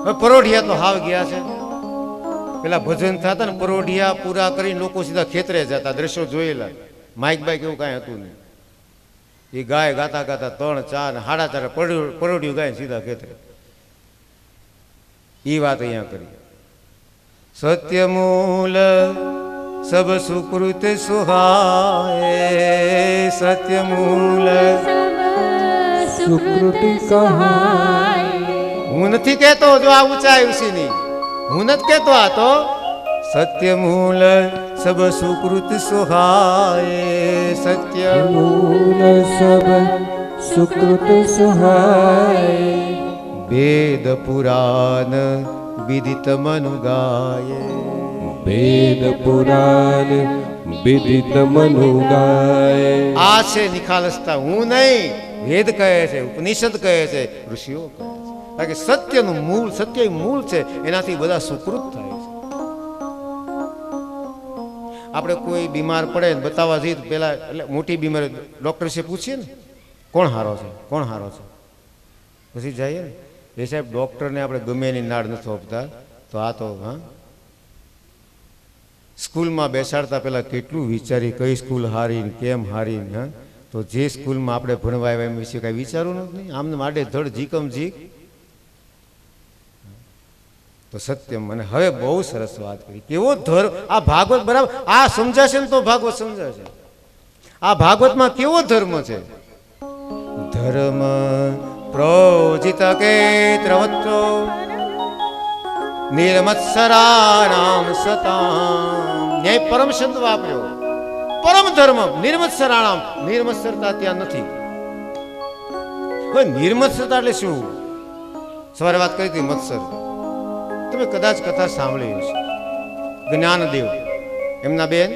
હવે પરોઢિયા તો હાવ ગયા છે. પેલા ભજન થતા ને પરોઢિયા પૂરા કરીને લોકો સીધા ખેતરે જતા, દ્રશ્યો જોયેલા. માઇક બાઇક એવું કાંઈ હતું નહીં. એ ગાય ગાતા ગાતા 3, 4, 4.5 પરોઢિયું ગાય સીધા ખેતરે. એ વાત અહીંયા કરી. સત્યમૂલ સબ સુકૃત સુહાય, સત્યમૂલ. સુકૃતિ કહાય. હું નથી કહેતો જો આ ઊંચાઈ ઉસીની, હું નથી કહેતો. આ તો સત્યમૂલ સબ સુકૃત સુહાય, સત્યમૂલ સબ સુકૃત સુહાય. વેદ પુરાણ વિદિત મનુ ગાય, વેદ પુરાણ વિદિત મનુ ગાય. આ છે નિખાલસતા, હું નહીં. વેદ કહે છે, ઉપનિષદ કહે છે, ઋષિઓ કહે છે. કારણ કે સત્યનું મૂળ, સત્ય મૂળ છે, એનાથી બધા સુકૃત થાય છે. આપણે કોઈ બીમાર પડે ને બતાવવા જઈએ તો પેલા એટલે મોટી બીમારી ડોક્ટર છે પૂછીએ ને કોણ હારો છે, કોણ હારો છે, પછી જઈએ ને એ સાહેબ ડોક્ટરને આપણે ગમે એની નાડ નથી આપતા. તો આ તો હા સ્કૂલમાં બેસાડતા પહેલા કેટલું વિચારી કઈ સ્કૂલ હારીને કેમ હારીને. હા તો જે સ્કૂલમાં આપણે ભણવા આવ્યા એમ વિશે કાંઈ વિચારવું નથી. આમને માટે ધડ જીકમ જીક. તો સત્યમ. અને હવે બહુ સરસ વાત કરી. કેવો ધર્મ આ ભાગવત, બરાબર આ સમજાશે ને તો ભાગવત સમજાશે. આ ભાગવતમાં કેવો ધર્મ છે. ધર્મ પ્રોજિત કેત્રવત્રો નિર્મત્સરાણામ સતામ. ન્યાય પરમ શબ્દ વાપર્યો. પરમ ધર્મ નિર્મત્સરાણામ. નિર્મત્સરતા ત્યાં નથી. નિર્મત્સરતા એટલે શું? સવારે વાત કરી હતી મત્સર. તમે કદાચ કથા સાંભળી હશે. જ્ઞાનદેવ એમના બેન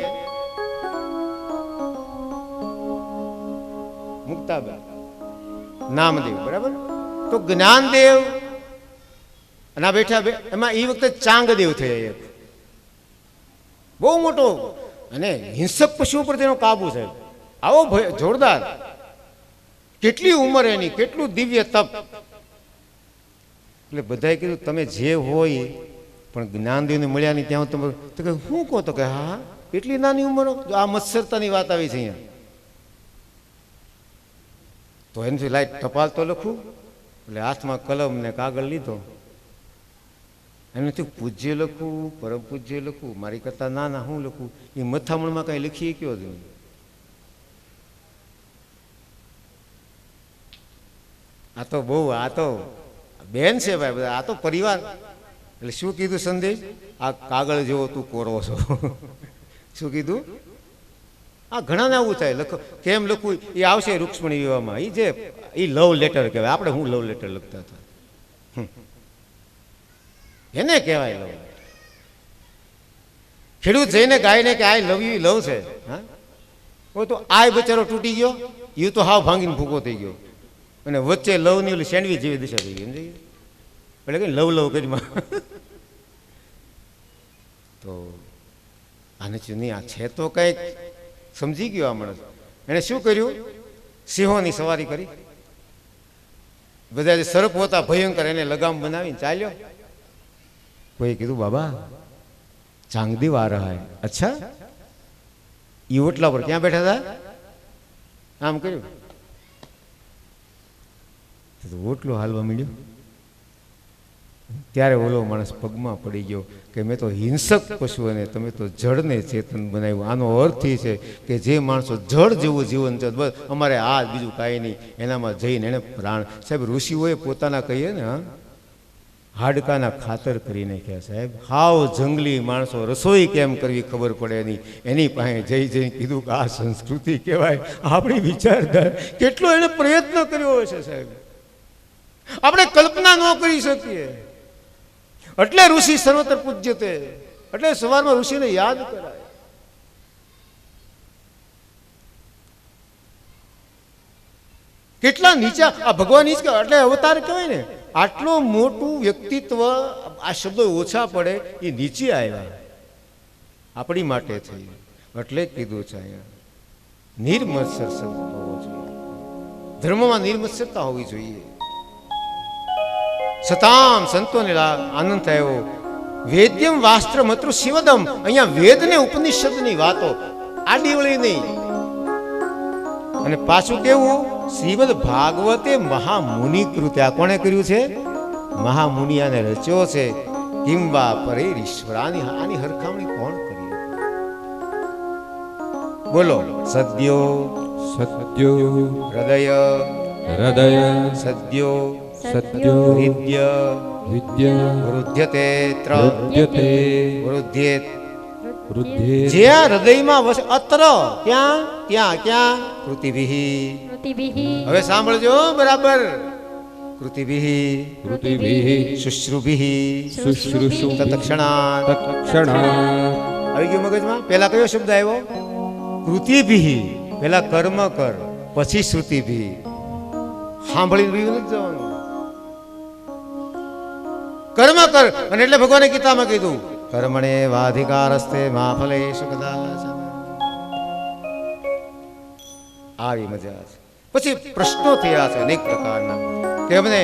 મુક્તાબેન, નામદેવ, બરાબર. તો જ્ઞાનદેવ અને બેઠા એમાં એ વખતે ચાંગદેવ થયા. એક બહુ મોટો અને હિંસક પશુઓ પર તેનો કાબુ છે. આવો જોરદાર. કેટલી ઉંમર એની, કેટલું દિવ્ય તપ. એટલે બધાએ કીધું તમે જે હોય પણ જ્ઞાનદેવને મળ્યા નહીં ત્યાં તમે તો કે શું કહો? તો કે હા એટલી નાની ઉંમરો. જો આ મત્સરતાની વાત આવી છે અહીંયા. તો એનાથી લાઈટ ટપાલ તો લખું. એટલે હાથમાં કલમ ને કાગળ લીધો. એનાથી પૂજ્ય લખું, પરમ પૂજ્ય લખું, મારી કરતા નાના હું લખું. એ મથામણમાં કઈ લખીએ કયો જ નહીં. આ તો બહુ, આ તો બેન છે ભાઈ બધા, આ તો પરિવાર. એટલે શું કીધું સંદેશ? આ કાગળ જેવો તું કોરો છો. શું કીધું? આ ઘણાને આવું થાય. લખો કેમ લખવું એ આવશે રૂક્ષ્મણી વિવાહમાં. એ જે એ લવ લેટર કહેવાય. આપણે હું લવ લેટર લખતા હતા, એને કહેવાય લવ. ખેડૂત જઈને ગાયને કે આઈ લવ યુ લવ છે. હા તો આ બચારો તૂટી ગયો, યુ તો હાવ ભાંગીને ભૂકો થઈ ગયો. અને વચ્ચે લવની ઓલી સેન્ડવીચ જેવી દિશા થઈ ગઈ. સમજી એટલે કે લવ લવ કરીમાં. તો આને નહીં, આ છે તો કંઈક સમજી ગયો આ માણસ. એને શું કર્યું? સિંહોની સવારી કરી. બધા જે સર્પ હતા ભયંકર, એને લગામ બનાવીને ચાલ્યો. કોઈ કીધું બાબા ચાંગદેવ આ રહા હૈ. અચ્છા એ ઓટલા પર ક્યાં બેઠા હતા? આમ કર્યું, ઓટલો હાલવા મળ્યો. ત્યારે ઓલો માણસ પગમાં પડી ગયો કે મેં તો હિંસક પશુઓને તમે તો જળને ચેતન બનાવ્યું. આનો અર્થ એ છે કે જે માણસો જળ જેવું જીવન છે, બસ અમારે આ બીજું કાંઈ નહીં, એનામાં જઈને એને પ્રાણ. સાહેબ ઋષિઓએ પોતાના કહીએ ને હાડકાના ખાતર કરી નાખ્યા. સાહેબ હાવ જંગલી માણસો, રસોઈ કેમ કરવી ખબર પડે નહીં, એની પાસે જઈ જઈને કીધું કે આ સંસ્કૃતિ કહેવાય. આપણી વિચારધારા કેટલો એને પ્રયત્ન કર્યો હશે સાહેબ. આપણે કલ્પના કલ્પના ન કરી શકીએ. એટલે ઋષિ સર્વત્ર પૂજ્યતે, એટલે સવારમાં ઋષિને યાદ કરાય. કેટલા નીચા આ ભગવાન ઈ જ કહેવાય, એટલે અવતાર કહેવાય ને. આટલું મોટું વ્યક્તિત્વ, આ શબ્દો ઓછા પડે એ નીચે આવ્યા આપણી માટે થઈ, એટલે કીધું છે અહીંયા નિર્મત્સર હોવો જોઈએ. ધર્મમાં નિર્મત્સરતા હોવી જોઈએ. સતામ સંતોને આનંદ થયો. વેદ્યમ વાસ્ત્ર મત્ર શિવદમ, અહીંયા વેદ ને ઉપનિષદની વાતો, આડીવળી નહીં. અને પાછું કેવું, શ્રીમદ ભાગવતે મહામુનિ કૃતે. આ કોણે કર્યું છે? મહામુનિ આને રચ્યો છે. કિંવા પરે ઈશ્વરાની, આની હરખામણી કોણ કરી? બોલો. સદ્યો સત્યો હૃદય હૃદય સદ્યો સત્યો વિદ્ય વિદ્ય વૃદ્ધ્યતે ત્ર વૃદ્ધ્યતે વૃદ્ધ્યેત. વૃદ્ધે જ્યાં હૃદયમાં વસે, અત્ર ક્યાં? ત્યાં ક્યાં? કૃતિભિઃ. કૃતિભિઃ. હવે સાંભળજો બરાબર. કૃતિભિઃ કૃતિભિઃ શુશ્રુભિઃ શુશ્રુષુ તત્ક્ષણાત્. તત્ક્ષણાત્. આવી ગયું મગજમાં? પેલા કયો શબ્દ આવ્યો? કૃતિભિઃ. પેલા કર્મ કર, પછી શ્રુતિભિઃ. સાંભળીને બીજું નથી જવાનું. કર્મ કર. અને એટલે ભગવાને ગીતામાં કીધું કર્મણે વાધિકારસ્તે મા ફલેષુ કદાચન. આવી મજા છે. પછી પ્રશ્નો થયા છે અનેક પ્રકારના, કે અમને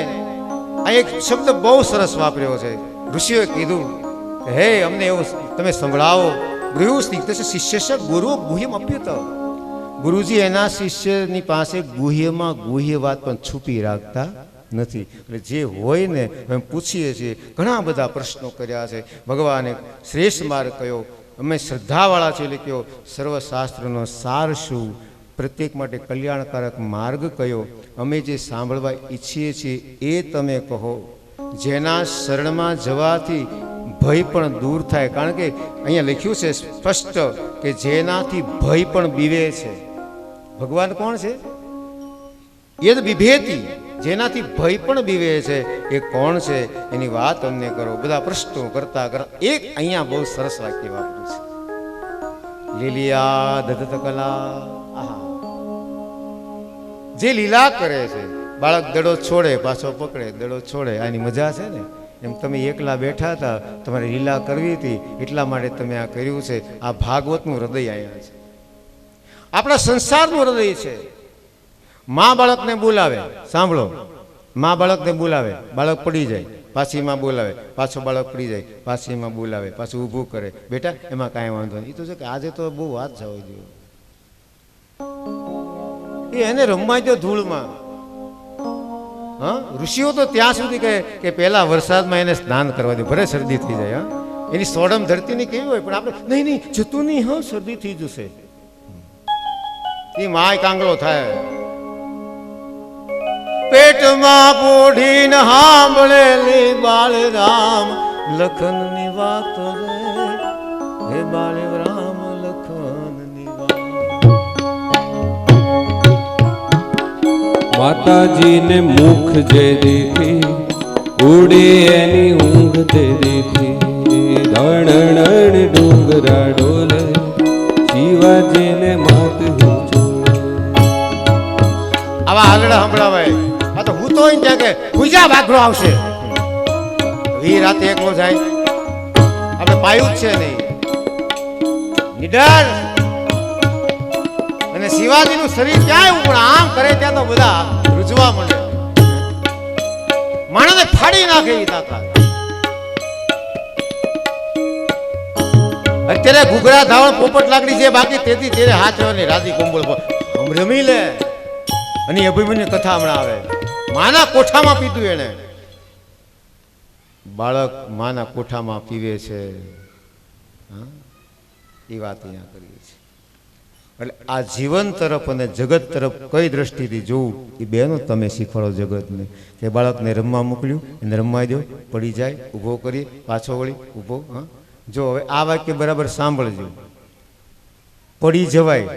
આ એક શબ્દ બહુ સરસ વાપર્યો છે. ઋષિઓએ કીધું કે હે અમને એવું તમે સંભળાવો. ગૃહ્યું સ્નિગ્ધસ્ય શિષ્યસ્ય ગુરુ ગુહ્યમ અપ્યુત. ગુરુજી એના શિષ્યની પાસે ગુહ્યમાં ગુહ્ય વાત પણ છુપી રાખતા નથી. એટલે જે હોય ને અમે પૂછીએ છીએ. ઘણા બધા પ્રશ્નો કર્યા છે. ભગવાને શ્રેષ્ઠ માર્ગ કયો, અમે શ્રદ્ધાવાળા છે એટલે કયો, સર્વશાસ્ત્રનો સાર શું, પ્રત્યેક માટે કલ્યાણકારક માર્ગ કયો, અમે જે સાંભળવા ઈચ્છીએ છીએ એ તમે કહો. જેના શરણમાં જવાથી ભય પણ દૂર થાય. કારણ કે અહીંયા લખ્યું છે સ્પષ્ટ કે જેનાથી ભય પણ બીવે છે. ભગવાન કોણ છે? યદ બિભેતિ, જેનાથી ભય પણ બીવે છે એ કોણ છે? એની વાત અમને કરો. બધા પ્રશ્નો કરતા કરતા એક અહીંયા બહુ સરસ વાક્ય વાપર્યું છે. લીલિયા દત્ત કલા. આહા, જે લીલા કરે છે. બાળક દડો છોડે પાછો પકડે, દડો છોડે, આની મજા છે ને. એમ તમે એકલા બેઠા હતા, તમારે લીલા કરવી હતી, એટલા માટે તમે આ કર્યું છે. આ ભાગવતનું હૃદય અહીંયા છે, આપણા સંસારનું હૃદય છે. મા બાળકને બોલાવે, સાંભળો, મા બાળકને બોલાવે, બાળક પડી જાય, પાછી માં બોલાવે, પાછો બાળક પડી જાય, પાછી માં બોલાવે, પાછું ઊભું કરે. બેટા એમાં કાંઈ વાંધો નહીં. એ તો છે કે આજે તો બહુ વાત જવા જોઈએ, એને રમવા દો ધૂળમાં. હા, ઋષિઓ તો ત્યાં સુધી કહે કે પહેલા વરસાદમાં એને સ્નાન કરવા દે, ભલે શરદી થઈ જાય. હા, એની સોડમ ધરતીની કેવી હોય, પણ આપણે નહીં નહીં જતું નહીં, હા શરદી થઈ જશે. એ માય કાંગળો થાય. પેટમાં પોઢીને સાંભળેલી બાળરામ લખનની વાત રે, હે બાળરામ લખનની વાત. માતાજીને મુખ જે દીધી, ઉડી એની ઊંઘ તે દીધી. ધણણ ડુંગરા ડોલે, શિવાજીને માત હિંચોળે. આવા હાલડા સંભળાવાય. આ તો હું તો ત્યાં કે પૂજા વાઘરો આવશે, એ રાતે એકલો જાય. આપણે પાયું જ છે નહીં, નિડર. અને શિવાજીનું શરીર ક્યાંય પણ આમ કરે ત્યાં તો બધા રૂજવા માંડે, માણસને ફાડી નાખે એ તાકાત. અત્યારે ઘૂઘરા ધાવણ પોપટ લાકડી છે, બાકી તેથી તેરે હાથ રાધી કોંબળ રમી લે. અને અભિમન્યુ કથા હમણાં આવે, માના કોઠામાં પીતું એને. બાળક માના કોઠામાં પીવે છે, એ વાત અહીંયા કરીએ છીએ. એટલે આ જીવન તરફ અને જગત તરફ કઈ દ્રષ્ટિથી જોવું એ બેનો તમે શીખવાડો જગતને. કે બાળકને રમવા મોકલ્યું, એને રમવા દો, પડી જાય, ઊભો કરીએ, પાછો વળી ઊભો. હા, જો હવે આ વાક્ય બરાબર સાંભળજો. પડી જવાય,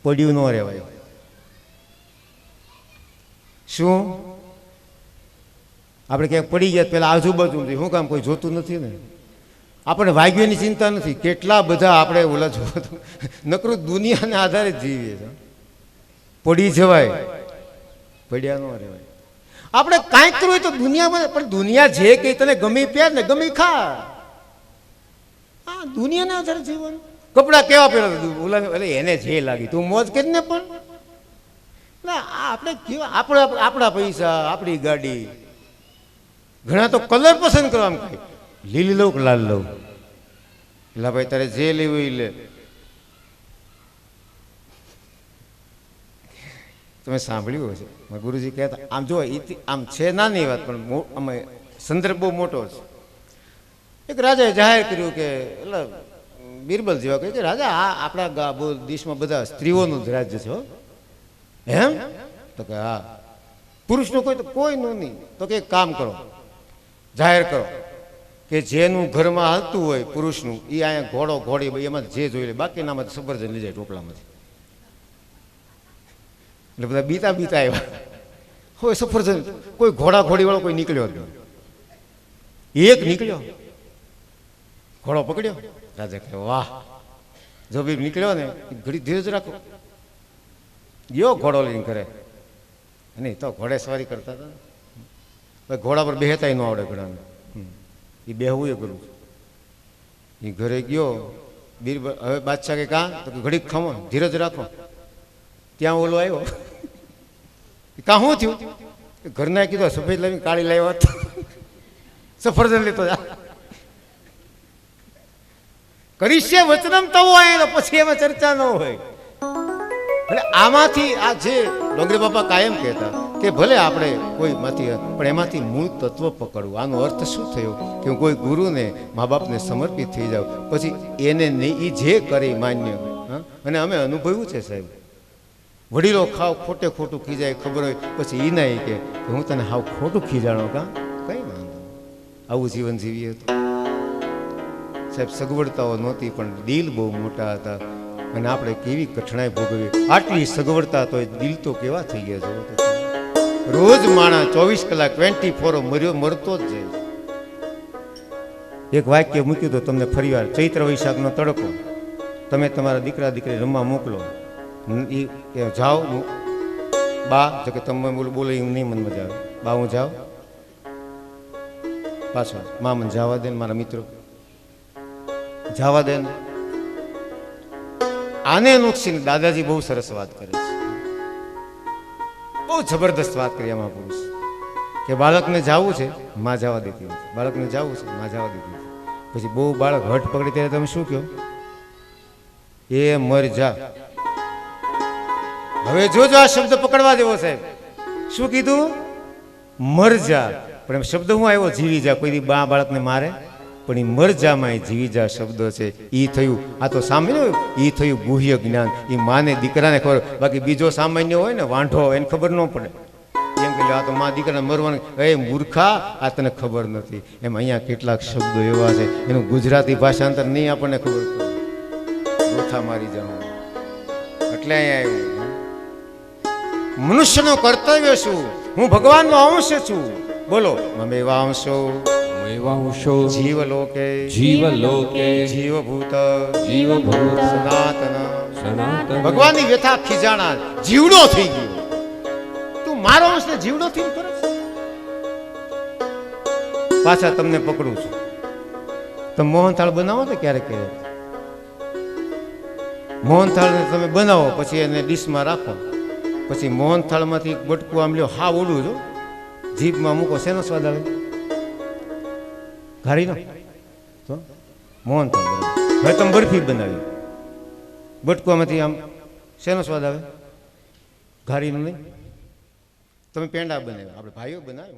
પડ્યું ન રહેવાય. શું આપણે ક્યાંક પડી ગયા પેલા આજુબાજુ નથી, શું કામ કોઈ જોતું નથી ને. આપણે વાગ્યની ચિંતા નથી, કેટલા બધા આપણે ઓલા જોતું નકરું દુનિયાના આધારે જ જીવીએ છીએ. પડી જવાય, પડ્યા ન રહેવાય. આપણે કાંઈક કરવું હોય તો દુનિયામાં, પણ દુનિયા જે કે તને ગમી પહેર ને ગમી ખા. હા, દુનિયાના આધારે જીવન. કપડાં કેવા પહેરો ઓલા એટલે એને જે લાગી તું મોજ કરીને પણ ના. આપણે કેવા આપણા પૈસા, આપણી ગાડી. ઘણા તો કલર પસંદ કરવા એમ કહે લીલી લઉં કે લાલ લઉં. એટલે ભાઈ તારે જે લેવું એ લે. તમે સાંભળ્યું હશે ગુરુજી કહેતા, આમ જો આમ છે નાની વાત પણ અમે સંદર્ભ બહુ મોટો છે. એક રાજાએ જાહેર કર્યું કે એટલે બિરબલ જેવા કહે કે રાજા આ આપણા દેશમાં બધા સ્ત્રીઓનું જ રાજ્ય છે. એમ તો કે હા, પુરુષનું કોઈનું નહીં. તો કે એક કામ કરો, જાહેર કરો કે જેનું ઘરમાં હાલતું હોય પુરુષનું એ અહીંયા ઘોડો ઘોડી એમાં જે જોઈ લે, બાકીનામાં સફરજન લઈ જાય ટોપલામાંથી. એટલે બધા બીતા બીતા આવ્યા. હોય સફરજન કોઈ ઘોડા ઘોડી વાળો કોઈ નીકળ્યો જ નહીં. એક નીકળ્યો, ઘોડો પકડ્યો. રાજા કહે વાહ, જો બી નીકળ્યો ને ઘડી ધીરજ રાખો. ગયો ઘોડો લઈને કરે. નહીં તો ઘોડે સવારી કરતા હતા, ભાઈ ઘોડા પર બેહતા ન આવડે ઘણાને. એ બેહવું એ કરવું. એ ઘરે ગયો બીરબલ. હવે બાદશાહ કે કાં તો ઘડીક ખમો, ધીરજ રાખો. ત્યાં ઓલો આવ્યો. કાં શું થયું? ઘરના કીધું સફેદ લાવીને કાળી લાવ્યો સફરજન લેતો જા. કરીશે વચનમ તવો આવેલો, પછી એમાં ચર્ચા ન હોય. એટલે આમાંથી આ જે ડોંગરી બાપા કાયમ કહેતા કે ભલે આપણે કોઈમાંથી પણ એમાંથી મૂળ તત્વ પકડવું. આનો અર્થ શું થયો કે હું કોઈ ગુરુને મા બાપને સમર્પિત થઈ જાઉં, પછી એને નહીં એ જે કરે માન્ય. અને અમે અનુભવ્યું છે સાહેબ, વડીલો ખાવ ખોટે ખોટું ખીજાય ખબર હોય, પછી એ ના કે હું તને હાવ ખોટું ખીજાણો કાં કઈ વાંધો. આવું જીવન જીવીએ તો સાહેબ સગવડતાઓ નહોતી પણ દિલ બહુ મોટા હતા. અને આપણે કેવી કઠણાઈ ભોગવી. આટલી સગવડતા તો દિલ તો કેવા થઈ ગયા છે. રોજ માણસ 24 કલાક 24 મરતો જ જાય. એક વાક્ય મૂક્યું તો તમને ફરીવાર, ચૈત્ર વૈશાખનો તડકો, તમે તમારા દીકરા દીકરી રમવા મોકલો, જાઓ બા, જો કે તમે બોલો એવું નહીં મને મજા આવે. બા હું જાઉં, પાછો મા મને જવા દે ને, મારા મિત્રો જવા દે ને. આને નુકસીને દાદાજી બહુ સરસ વાત કરે છે, બહુ જબરદસ્ત વાત કરી એમાં પુરુષ કે બાળકને જવું છે માં જવા દેતી નથી, બાળકને જવું છે માં જવા દેતી નથી. પછી બહુ બાળક હઠ પકડી ત્યારે તમે શું કહો? એ મર જા. હવે જોજો આ શબ્દ પકડવા દેવો સાહેબ. શું કીધું? મર જા. પણ એમ શબ્દ હું આવ્યો જીવી જા. કોઈ બા બાળકને મારે પણ એ મર જામાં એ જીવી જા શબ્દ છે. એ થયું, આ તો સામાન્ય, એ થયું ગુહ્ય જ્ઞાન. એ માને દીકરાને ખબર, બાકી બીજો સામાન્ય હોય ને વાંઢો એને ખબર ન પડે. એમ કે આ તો મા દીકરાને મરવાનું, એ મૂર્ખા આ તને ખબર નથી. એમ અહીંયા કેટલાક શબ્દો એવા છે એનું ગુજરાતી ભાષાંતર નહીં આપણને ખબર પડે. ગોથા મારી જાણો એટલે અહીંયા આવ્યું. મનુષ્યનું કર્તવ્ય શું? હું ભગવાનનો અંશ છું. બોલો મમે વાંશો જીવલોકે જીવભૂત સનાતન. ભગવાનની વ્યથા ખીજાણા જીવડો થઈ ગયો. તું મારો અંશ ને જીવડો થઈ કરે. પાછા તમને પકડું છું. તમે મોહનથાળ બનાવો તો ક્યારેક ક્યારેક મોહનથાળ તમે બનાવો, પછી એને ડીશમાં રાખો, પછી મોહનથાળમાંથી એક બટકું આમ લ્યો, હા ઓલું જો જીભમાં મૂકો, શેનો સ્વાદ આવે? ઘારીનો. તો મોહનથાળ બનાવો. હવે તમે બરફી બનાવી, બટકુઆમાંથી આમ શેનો સ્વાદ આવે? ઘારીનો નહીં. તમે પેંડા બનાવ્યા, આપણે ભાઈઓ બનાવે.